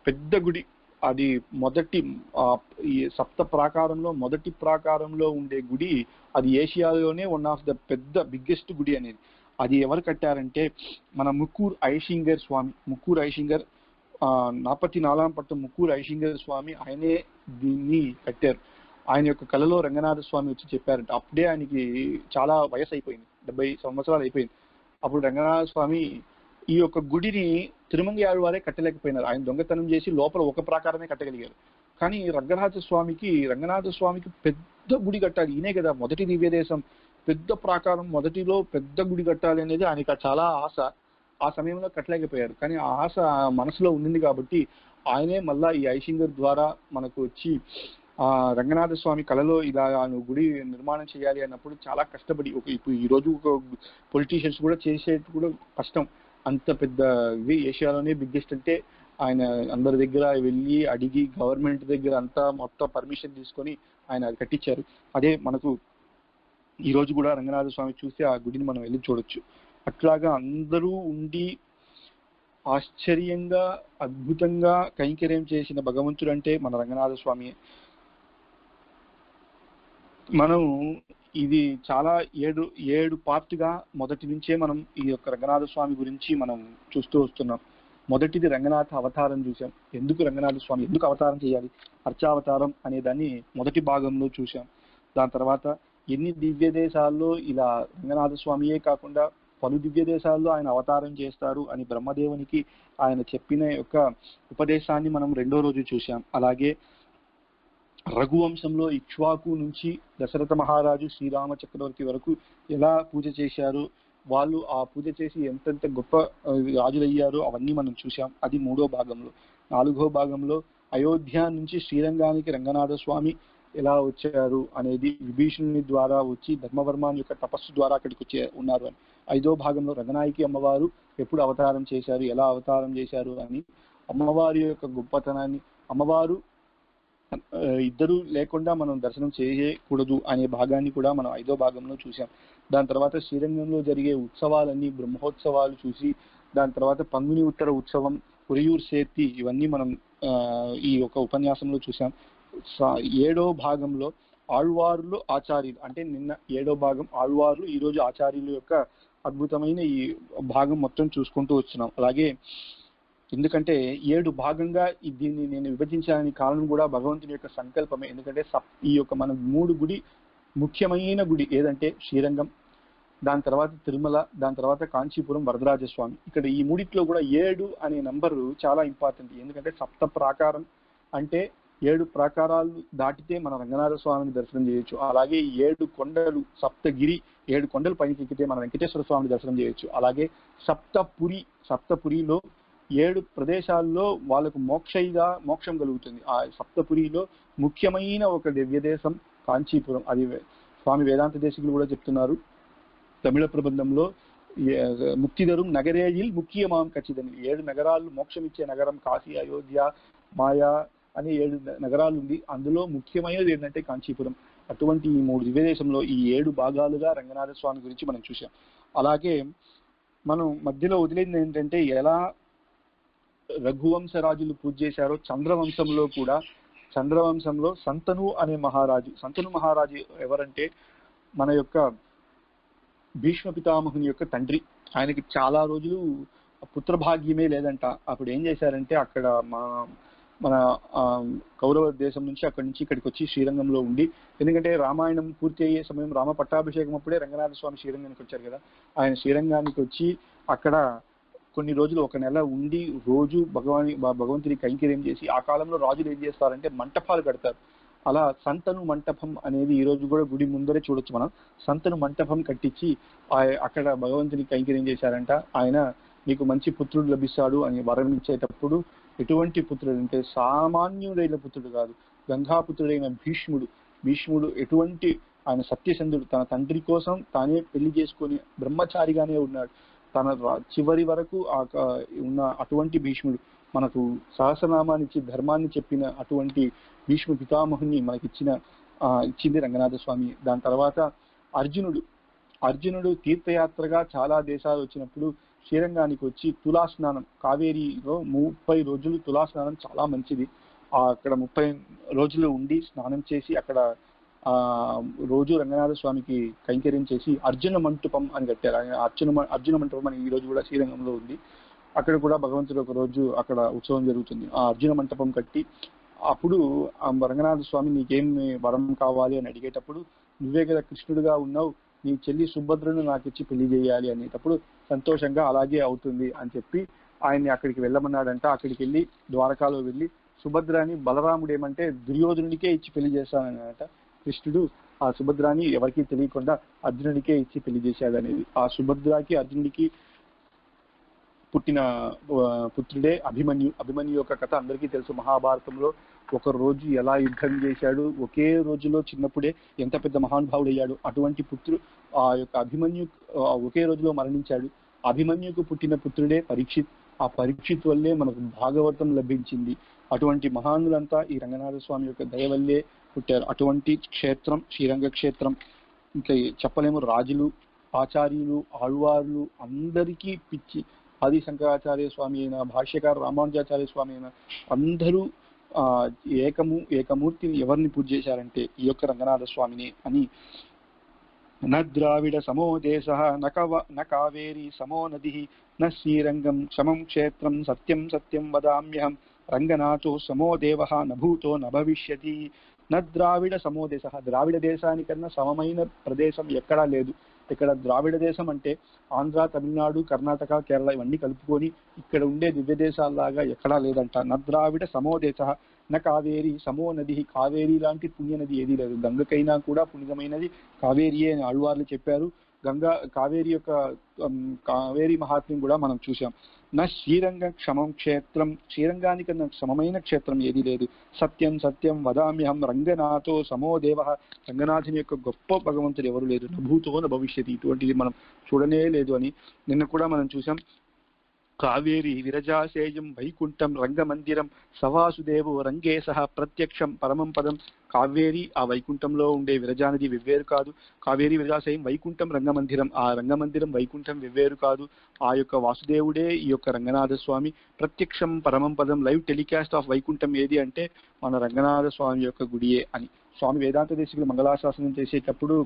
పెద్ద గుడి, అది మొదటి ఈ సప్త ప్రాకారంలో మొదటి ప్రాకారంలో ఉండే గుడి, అది ఏషియాలోనే వన్ ఆఫ్ ద పెద్ద బిగ్గెస్ట్ గుడి అనేది. అది ఎవరు కట్టారంటే మన ముక్కూర్ ఐషింగర్ స్వామి. ముక్కూర్ ఐషింగర్ నాపతి నాలాంపట్టు ముక్కూర్ ఐషింగర్ స్వామి ఆయనే దీన్ని కట్టారు. ఆయన యొక్క కళలో రంగనాథ స్వామి వచ్చి చెప్పారంట. అప్పుడే ఆయనకి చాలా వయసు అయిపోయింది, 70 సంవత్సరాలు అయిపోయింది. అప్పుడు రంగనాథ స్వామి ఈ యొక్క గుడిని తిరుమంగి ఆళ్వారే కట్టలేకపోయినారు. ఆయన దొంగతనం చేసి లోపల ఒక ప్రాకారమే కట్టగలిగారు. కానీ రంగనాథ స్వామికి పెద్ద గుడి కట్టాలి, ఈయనే కదా మొదటి దివ్యదేశం, పెద్ద ప్రాకారం మొదటిలో పెద్ద గుడి కట్టాలి అనేది ఆయనకి చాలా ఆశ. ఆ సమయంలో కట్టలేకపోయారు. కానీ ఆ ఆశ మనసులో ఉండింది కాబట్టి ఆయనే మళ్ళా ఈ ఐషింగర్ ద్వారా మనకు వచ్చి రంగనాథ స్వామి కళలో ఇలా నువ్వు గుడి నిర్మాణం చేయాలి అన్నప్పుడు చాలా కష్టపడి ఇప్పుడు ఈ రోజు ఒక పొలిటీషియన్స్ కూడా చేసేది కూడా కష్టం. అంత పెద్ద ఏషియాలోనే బిగ్గెస్ట్ అంటే ఆయన అందరి దగ్గర వెళ్ళి అడిగి గవర్నమెంట్ దగ్గర అంతా మొత్తం పర్మిషన్ తీసుకొని ఆయన అది కట్టించారు. అదే మనకు ఈ రోజు కూడా రంగనాథ స్వామి చూస్తే ఆ గుడిని మనం వెళ్ళి చూడొచ్చు. అట్లాగా అందరూ ఉండి ఆశ్చర్యంగా అద్భుతంగా కైంకర్యం చేసిన భగవంతుడు అంటే మన రంగనాథ స్వామి. మనం ఇది చాలా ఏడు పార్ట్గా మొదటి నుంచే మనం ఈ యొక్క రంగనాథ స్వామి గురించి మనం చూస్తూ వస్తున్నాం. మొదటిది రంగనాథ అవతారం చూసాం. ఎందుకు రంగనాథ స్వామి ఎందుకు అవతారం చేయాలి, అర్చావతారం అనే దాన్ని మొదటి భాగంలో చూసాం. దాని తర్వాత ఎన్ని దివ్య దేశాల్లో ఇలా రంగనాథ స్వామియే కాకుండా పలు దివ్య దేశాల్లో ఆయన అవతారం చేస్తారు అని బ్రహ్మదేవునికి ఆయన చెప్పిన యొక్క ఉపదేశాన్ని మనం రెండో రోజు చూసాం. అలాగే రఘువంశంలో ఇక్ష్వాకు నుంచి దశరథ మహారాజు శ్రీరామ చక్రవర్తి వరకు ఎలా పూజ చేశారు, వాళ్ళు ఆ పూజ చేసి ఎంతెంత గొప్ప రాజులయ్యారో అవన్నీ మనం చూసాం. అది మూడో భాగంలో. నాలుగో భాగంలో అయోధ్య నుంచి శ్రీరంగానికి రంగనాథ స్వామి ఎలా వచ్చారు అనేది, విభీషణుని ద్వారా వచ్చి ధర్మవర్మాని యొక్క తపస్సు ద్వారా అక్కడికి ఉన్నారు అని. ఐదో భాగంలో రంగనాయకి అమ్మవారు ఎప్పుడు అవతారం చేశారు, ఎలా అవతారం చేశారు అని, అమ్మవారి యొక్క గొప్పతనాన్ని, అమ్మవారు ఇద్దరు లేకుండా మనం దర్శనం చేయకూడదు అనే భాగాన్ని కూడా మనం ఐదో భాగంలో చూసాం. దాని తర్వాత శ్రీరంగంలో జరిగే ఉత్సవాలన్నీ బ్రహ్మోత్సవాలు చూసి, దాని తర్వాత పంగుని ఉత్తర ఉత్సవం, ఉరియూర్ సేర్తి, ఇవన్నీ మనం ఈ యొక్క ఉపన్యాసంలో చూసాం. ఏడో భాగంలో ఆళ్వార్లు ఆచార్యులు, అంటే నిన్న ఏడో భాగం ఆళ్వార్లు, ఈరోజు ఆచార్యుల యొక్క అద్భుతమైన ఈ భాగం మొత్తం చూసుకుంటూ వస్తున్నాం. అలాగే ఎందుకంటే 7 భాగంగా దీన్ని నేను విభజించాలని కారణం కూడా భగవంతుని యొక్క సంకల్పమే. ఎందుకంటే ఈ యొక్క మన 3 గుడి, ముఖ్యమైన గుడి ఏదంటే శ్రీరంగం, దాని తర్వాత తిరుమల, దాని తర్వాత కాంచీపురం వరదరాజస్వామి. ఇక్కడ ఈ మూడిట్లో కూడా 7 అనే నంబరు చాలా ఇంపార్టెంట్. ఎందుకంటే సప్త ప్రాకారం అంటే 7 ప్రాకారాలు దాటితే మన రంగనాథ స్వామిని దర్శనం చేయొచ్చు. అలాగే 7 కొండలు, సప్తగిరి, 7 కొండలు పైకి ఎక్కితే మన వెంకటేశ్వర స్వామిని దర్శనం చేయొచ్చు. అలాగే సప్తపురిలో 7 ప్రదేశాల్లో వాళ్ళకు మోక్షం కలుగుతుంది. ఆ సప్తపురిలో ముఖ్యమైన ఒక దివ్యదేశం కాంచీపురం. అది స్వామి వేదాంత దేశికులు కూడా చెప్తున్నారు తమిళ ప్రబంధంలో, ముక్తిదరు నగరేజిల్ ముఖ్యమాం ఖచ్చితంగా 7 నగరాలు మోక్షం ఇచ్చే నగరం కాశీ, అయోధ్య, మాయా అని 7 నగరాలు ఉంది. అందులో ముఖ్యమైనది ఏంటంటే కాంచీపురం. అటువంటి ఈ 3 దివ్యదేశంలో ఈ 7 భాగాలుగా రంగనాథ స్వామి గురించి మనం చూసాం. అలాగే మనం మధ్యలో వదిలేది ఏంటంటే ఎలా రఘువంశ రాజులు పూజ చేశారో, చంద్రవంశంలో సంతను అనే మహారాజు. సంతను మహారాజు ఎవరంటే మన యొక్క భీష్మ పితామహుని యొక్క తండ్రి. ఆయనకి చాలా రోజులు పుత్రభాగ్యమే లేదంట. అప్పుడు ఏం చేశారంటే అక్కడ మన కౌరవ దేశం నుంచి అక్కడి నుంచి ఇక్కడికి వచ్చి శ్రీరంగంలో ఉండి, ఎందుకంటే రామాయణం పూర్తి అయ్యే సమయం, రామ పట్టాభిషేకం అప్పుడే రంగనాథ స్వామి శ్రీరంగానికి వచ్చారు కదా. ఆయన శ్రీరంగానికి వచ్చి అక్కడ కొన్ని రోజులు, 1 నెల ఉండి రోజు భగవంతుని కైంకర్యం చేసి, ఆ కాలంలో రాజులు ఏం చేస్తారంటే మంటపాలు కడతారు. అలా సంతను మంటపం అనేది ఈ రోజు కూడా గుడి ముందరే చూడొచ్చు మనం. సంతను మంటపం కట్టించి అక్కడ భగవంతుని కైంకర్యం చేశారంట. ఆయన మీకు మంచి పుత్రుడు లభిస్తాడు అని వరం ఇచ్చేటప్పుడు ఎటువంటి పుత్రుడు అంటే సామాన్యుడైన పుత్రుడు కాదు, గంగాపుత్రుడైన భీష్ముడు ఎటువంటి ఆయన సత్యసంధుడు, తన తండ్రి కోసం తానే పెళ్లి చేసుకొని బ్రహ్మచారిగానే ఉన్నాడు. తన చివరి వరకు ఉన్న అటువంటి భీష్ముడు, మనకు సహస్రనామానిచ్చి ధర్మాన్ని చెప్పిన అటువంటి భీష్మ పితామహుని ఇచ్చింది రంగనాథ స్వామి. దాని తర్వాత అర్జునుడు తీర్థయాత్రగా చాలా దేశాలు వచ్చినప్పుడు శ్రీరంగానికి వచ్చి తులాస్నానం, కావేరీలో 30 రోజులు తులాస్నానం చాలా మంచిది. అక్కడ 30 రోజులు ఉండి స్నానం చేసి అక్కడ రోజు రంగనాథ స్వామికి కైంకర్యం చేసి అర్జున మంటపం అని కట్టారు. అర్జున మంటపం అని ఈ రోజు కూడా శ్రీరంగంలో ఉంది. అక్కడ కూడా భగవంతుడు ఒక రోజు అక్కడ ఉత్సవం జరుగుతుంది. ఆ అర్జున మంటపం కట్టి అప్పుడు రంగనాథ స్వామి నీకేం వరం కావాలి అని అడిగేటప్పుడు, నువ్వే కదా కృష్ణుడిగా ఉన్నావు, నీ చెల్లి సుభద్రను నాకు ఇచ్చి పెళ్లి చేయాలి అనేటప్పుడు సంతోషంగా అలాగే అవుతుంది అని చెప్పి ఆయన్ని అక్కడికి వెళ్ళమన్నాడంట. అక్కడికి వెళ్ళి ద్వారకాలో వెళ్ళి సుభద్రాని బలరాముడు ఏమంటే దుర్యోధనుడికే ఇచ్చి పెళ్లి చేస్తానన్నట. కృష్ణుడు ఆ సుభద్రాని ఎవరికీ తెలియకుండా అర్జునుడికే ఇచ్చి పెళ్లి చేశాడు అనేది. ఆ సుభద్రకి అర్జునుడికి పుట్టిన పుత్రుడే అభిమన్యు యొక్క కథ అందరికీ తెలుసు. మహాభారతంలో ఒక రోజు ఎలా యుద్ధం చేశాడు, ఒకే రోజులో చిన్నప్పుడే ఎంత పెద్ద మహానుభావుడు అయ్యాడు. అటువంటి ఆ యొక్క అభిమన్యు ఒకే రోజులో మరణించాడు. అభిమన్యుకు పుట్టిన పుత్రుడే పరీక్షిత్. ఆ పరీక్షిత్ వల్లే మనకు భాగవతం లభించింది. అటువంటి మహానులంతా ఈ రంగనాథ స్వామి యొక్క దయ వల్లే పుట్టారు. అటువంటి క్షేత్రం శ్రీరంగ క్షేత్రం. ఇంకా చెప్పలేము, రాజులు, ఆచార్యులు, ఆళ్వార్లు అందరికీ పిచ్చి. ఆది శంకరాచార్య స్వామి అయినా, భాష్యకారు రామానుజాచార్య స్వామి అయినా అందరూ ఏకమూర్తిని ఎవరిని పూజ చేశారంటే ఈ యొక్క రంగనాథ స్వామిని అని. న ద్రావిడ సమో దేశ న కావేరీ సమో నది న శ్రీరంగం సమం క్షేత్రం సత్యం సత్యం వదామ్యహం రంగనాథో సమో దేవ నభూతో నభవిష్యతి. న ద్రావిడ సమో దేశ, ద్రావిడ దేశానికన్నా సమమైన ప్రదేశం ఎక్కడా లేదు. ఇక్కడ ద్రావిడ దేశం అంటే ఆంధ్ర, తమిళనాడు, కర్ణాటక, కేరళ ఇవన్నీ కలుపుకొని ఇక్కడ ఉండే దివ్య దేశాల్లాగా ఎక్కడా లేదంట. న ద్రావిడ సమో దేశ న కావేరీ సమో నది, కావేరీ లాంటి పుణ్య నది ఏదీ లేదు. గంగకైనా కూడా పుణ్యమైనది కావేరీయే అని ఆళ్వార్లు చెప్పారు. కావేరీ మహాత్మ్యం కూడా మనం చూసాం. నా శ్రీరంగ క్షమం క్షేత్రం, శ్రీరంగానికన్నా సమమైన క్షేత్రం ఏదీ లేదు. సత్యం సత్యం వదామ్యహం రంగనాథో సమో దేవ, రంగనాథుని యొక్క గొప్ప భగవంతుడు ఎవరు లేదు. నభూతో న భవిష్యతి, ఇటువంటిది మనం చూడనే లేదు అని నిన్న కూడా మనం చూసాం. కావేరీ విరజాసేయం వైకుంఠం రంగమందిరం సవాసుదేవో రంగే సహ ప్రత్యక్షం పరమం పదం. కావేరీ ఆ వైకుంఠంలో ఉండే విరజానది వెవ్వేరు కాదు. కావేరీ విరజాసేయం వైకుంఠం రంగమందిరం, ఆ రంగమందిరం వైకుంఠం వెవ్వేరు కాదు. ఆ యొక్క వాసుదేవుడే ఈ యొక్క రంగనాథ స్వామి. ప్రత్యక్షం పరమం పదం, లైవ్ టెలికాస్ట్ ఆఫ్ వైకుంఠం ఏది అంటే మన రంగనాథ స్వామి యొక్క గుడియే అని స్వామి వేదాంత దేశికులు మంగళాశాసనం చేసేటప్పుడు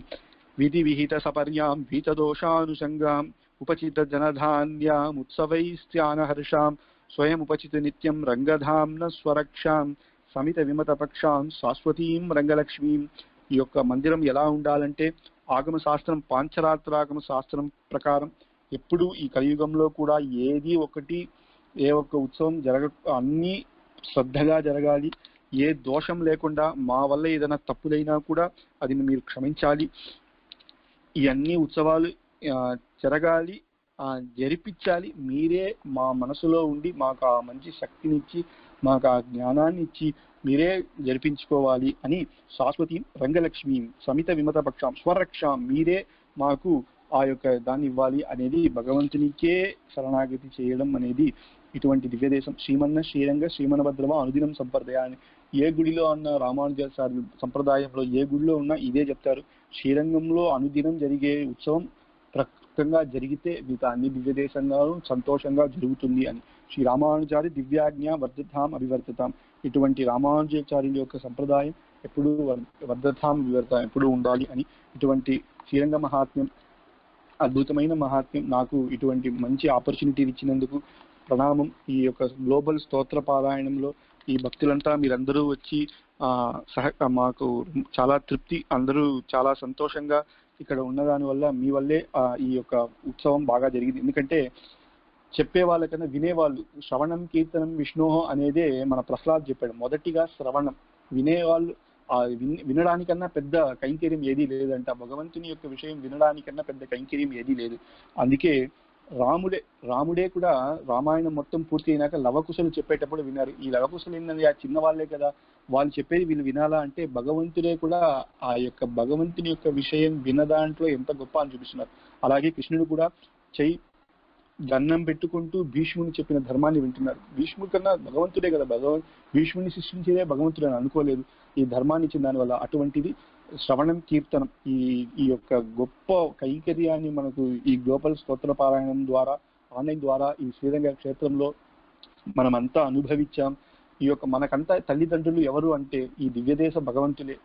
విధి విహిత సపర్యాం వీతదోషానుసంగాం ఉపచిత జనధాన్యాముత్సవైస్త్యానహర్షాం స్వయం ఉపచిత నిత్యం రంగధాంన స్వరక్షాం సమిత విమత పక్షాం శాశ్వతీం రంగలక్ష్మీం. ఈ యొక్క మందిరం ఎలా ఉండాలంటే ఆగమ శాస్త్రం, పాంచరాత్రాగమ శాస్త్రం ప్రకారం ఎప్పుడు ఈ కలియుగంలో కూడా ఏ ఒక్క ఉత్సవం అన్ని శ్రద్ధగా జరగాలి. ఏ దోషం లేకుండా, మా వల్ల ఏదైనా తప్పులైనా కూడా అది మీరు క్షమించాలి. ఈ అన్ని ఉత్సవాలు జరగాలి, జరిపించాలి. మీరే మా మనసులో ఉండి మాకు ఆ మంచి శక్తినిచ్చి, మాకు ఆ జ్ఞానాన్ని ఇచ్చి మీరే జరిపించుకోవాలి అని శాశ్వతి రంగలక్ష్మి సమిత విమత పక్షాం స్వరక్షాం, మీరే మాకు ఆ యొక్క దాన్ని ఇవ్వాలి అనేది భగవంతునికే శరణాగతి చేయడం అనేది ఇటువంటి దివ్యదేశం. శ్రీరంగ శ్రీమనభద్రమ అనుదినం సంప్రదాయాన్ని ఏ గుడిలో అన్న రామానుజాచార్య సంప్రదాయంలో ఏ గుడిలో ఉన్నా ఇదే చెప్తారు. శ్రీరంగంలో అనుదినం జరిగే ఉత్సవం ప్రకృతంగా జరిగితే మిగతా అన్ని దివ్యదేశంగాను సంతోషంగా జరుగుతుంది అని. శ్రీ రామానుజారి దివ్యాజ్ఞ వర్ధతాం అభివర్ధతాం, ఇటువంటి రామానుజాచార్యుల యొక్క సంప్రదాయం ఎప్పుడు వర్ధతాం వివర్ధతాం ఎప్పుడు ఉండాలి అని. ఇటువంటి శ్రీరంగ మహాత్మ్యం, అద్భుతమైన మహాత్మ్యం, నాకు ఇటువంటి మంచి ఆపర్చునిటీ ఇచ్చినందుకు ప్రణామం. ఈ యొక్క గ్లోబల్ స్తోత్ర పారాయణంలో ఈ భక్తులంతా మీరందరూ వచ్చి మాకు చాలా తృప్తి, అందరూ చాలా సంతోషంగా ఇక్కడ ఉన్నదాని వల్ల మీ వల్లే ఈ యొక్క ఉత్సవం బాగా జరిగింది. ఎందుకంటే చెప్పే వాళ్ళకన్నా వినేవాళ్ళు, శ్రవణం కీర్తనం విష్ణోహో అనేదే మన ప్రహ్లాద్ చెప్పాడు. మొదటిగా శ్రవణం, వినేవాళ్ళు వినడానికన్నా పెద్ద కైంకర్యం ఏదీ లేదంట. భగవంతుని యొక్క విషయం వినడానికన్నా పెద్ద కైంకర్యం ఏదీ లేదు. అందుకే రాముడే కూడా రామాయణం మొత్తం పూర్తి అయినాక లవకుశలు చెప్పేటప్పుడు విన్నారు. ఈ లవకుశలు ఏంటంటే ఆ చిన్న వాళ్ళే కదా, వాళ్ళు చెప్పేది వీళ్ళు వినాలా అంటే భగవంతుడే కూడా ఆ యొక్క భగవంతుని యొక్క విషయం వినదాంట్లో ఎంత గొప్ప అని చూపిస్తున్నారు. అలాగే కృష్ణుడు కూడా గన్నం పెట్టుకుంటూ భీష్ముని చెప్పిన ధర్మాన్ని వింటున్నారు. భీష్ముడి కన్నా భగవంతుడే కదా, భీష్ముని సృష్టించేదే భగవంతుడు అని అనుకోలేదు ఈ ధర్మాన్ని ఇచ్చిన దానివల్ల. అటువంటిది శ్రవణం కీర్తనం ఈ యొక్క గొప్ప కైంకర్యాన్ని మనకు ఈ గ్లోబల్ స్తోత్ర పారాయణం ద్వారా ఆన్లైన్ ద్వారా ఈ శ్రీరంగ క్షేత్రంలో మనమంతా అనుభవించాం. ఈ యొక్క మనకంతా తల్లిదండ్రులు ఎవరు అంటే ఈ దివ్యదేశ భగవంతులే.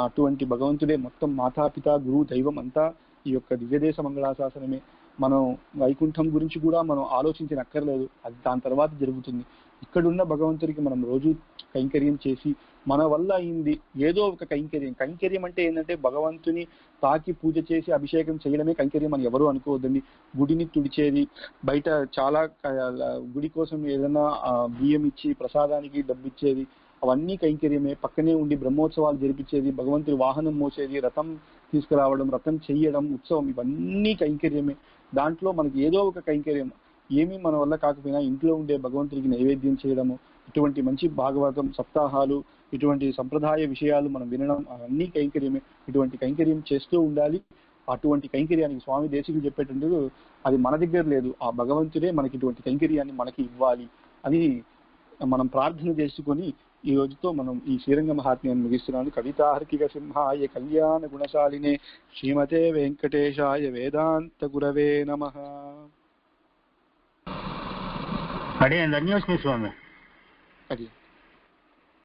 అటువంటి భగవంతుడే మొత్తం మాతాపిత గురువు దైవం అంతా ఈ యొక్క దివ్యదేశ మంగళాశాసనమే. మనం వైకుంఠం గురించి కూడా మనం ఆలోచించనక్కర్లేదు, అది దాని తర్వాత జరుగుతుంది. ఇక్కడున్న భగవంతుడికి మనం రోజు కైంకర్యం చేసి మన వల్ల అయింది ఏదో ఒక కైంకర్యం అంటే ఏంటంటే భగవంతుని తాకి పూజ చేసి అభిషేకం చేయడమే కైంకర్యం అని ఎవరు అనుకోవద్దండి. గుడిని తుడిచేది, బయట చాలా గుడి కోసం ఏదైనా బియ్యం ఇచ్చి ప్రసాదానికి డబ్బు ఇచ్చేది, అవన్నీ కైంకర్యమే. పక్కనే ఉండి బ్రహ్మోత్సవాలు జరిపించేది, భగవంతుడి వాహనం మోసేది, రథం తీసుకురావడం, రథం చెయ్యడం, ఉత్సవం, ఇవన్నీ కైంకర్యమే. దాంట్లో మనకి ఏదో ఒక కైంకర్యం ఏమీ మన వల్ల కాకపోయినా ఇంట్లో ఉండే భగవంతుడికి నైవేద్యం చేయడము, ఇటువంటి మంచి భాగవతం సప్తాహాలు, ఇటువంటి సంప్రదాయ విషయాలు మనం వినడం, అవన్నీ కైంకర్యమే. ఇటువంటి కైంకర్యం చేస్తూ ఉండాలి. అటువంటి కైంకర్యానికి స్వామి దేశికులు చెప్పేటందుకు అది మన దగ్గర లేదు, ఆ భగవంతుడే మనకి ఇటువంటి కైంకర్యాన్ని మనకి ఇవ్వాలి అని మనం ప్రార్థన చేసుకొని ఈ రోజుతో మనం ఈ శ్రీరంగ మహాత్మ్యాన్ని ముగిస్తున్నాను. కవితార్కిక సింహాయ కళ్యాణ గుణశాలినే శ్రీమతే వెంకటేశాయ వేదాంత గురవే నమః. అడిగే ధన్యవాదాలు స్వామి. అది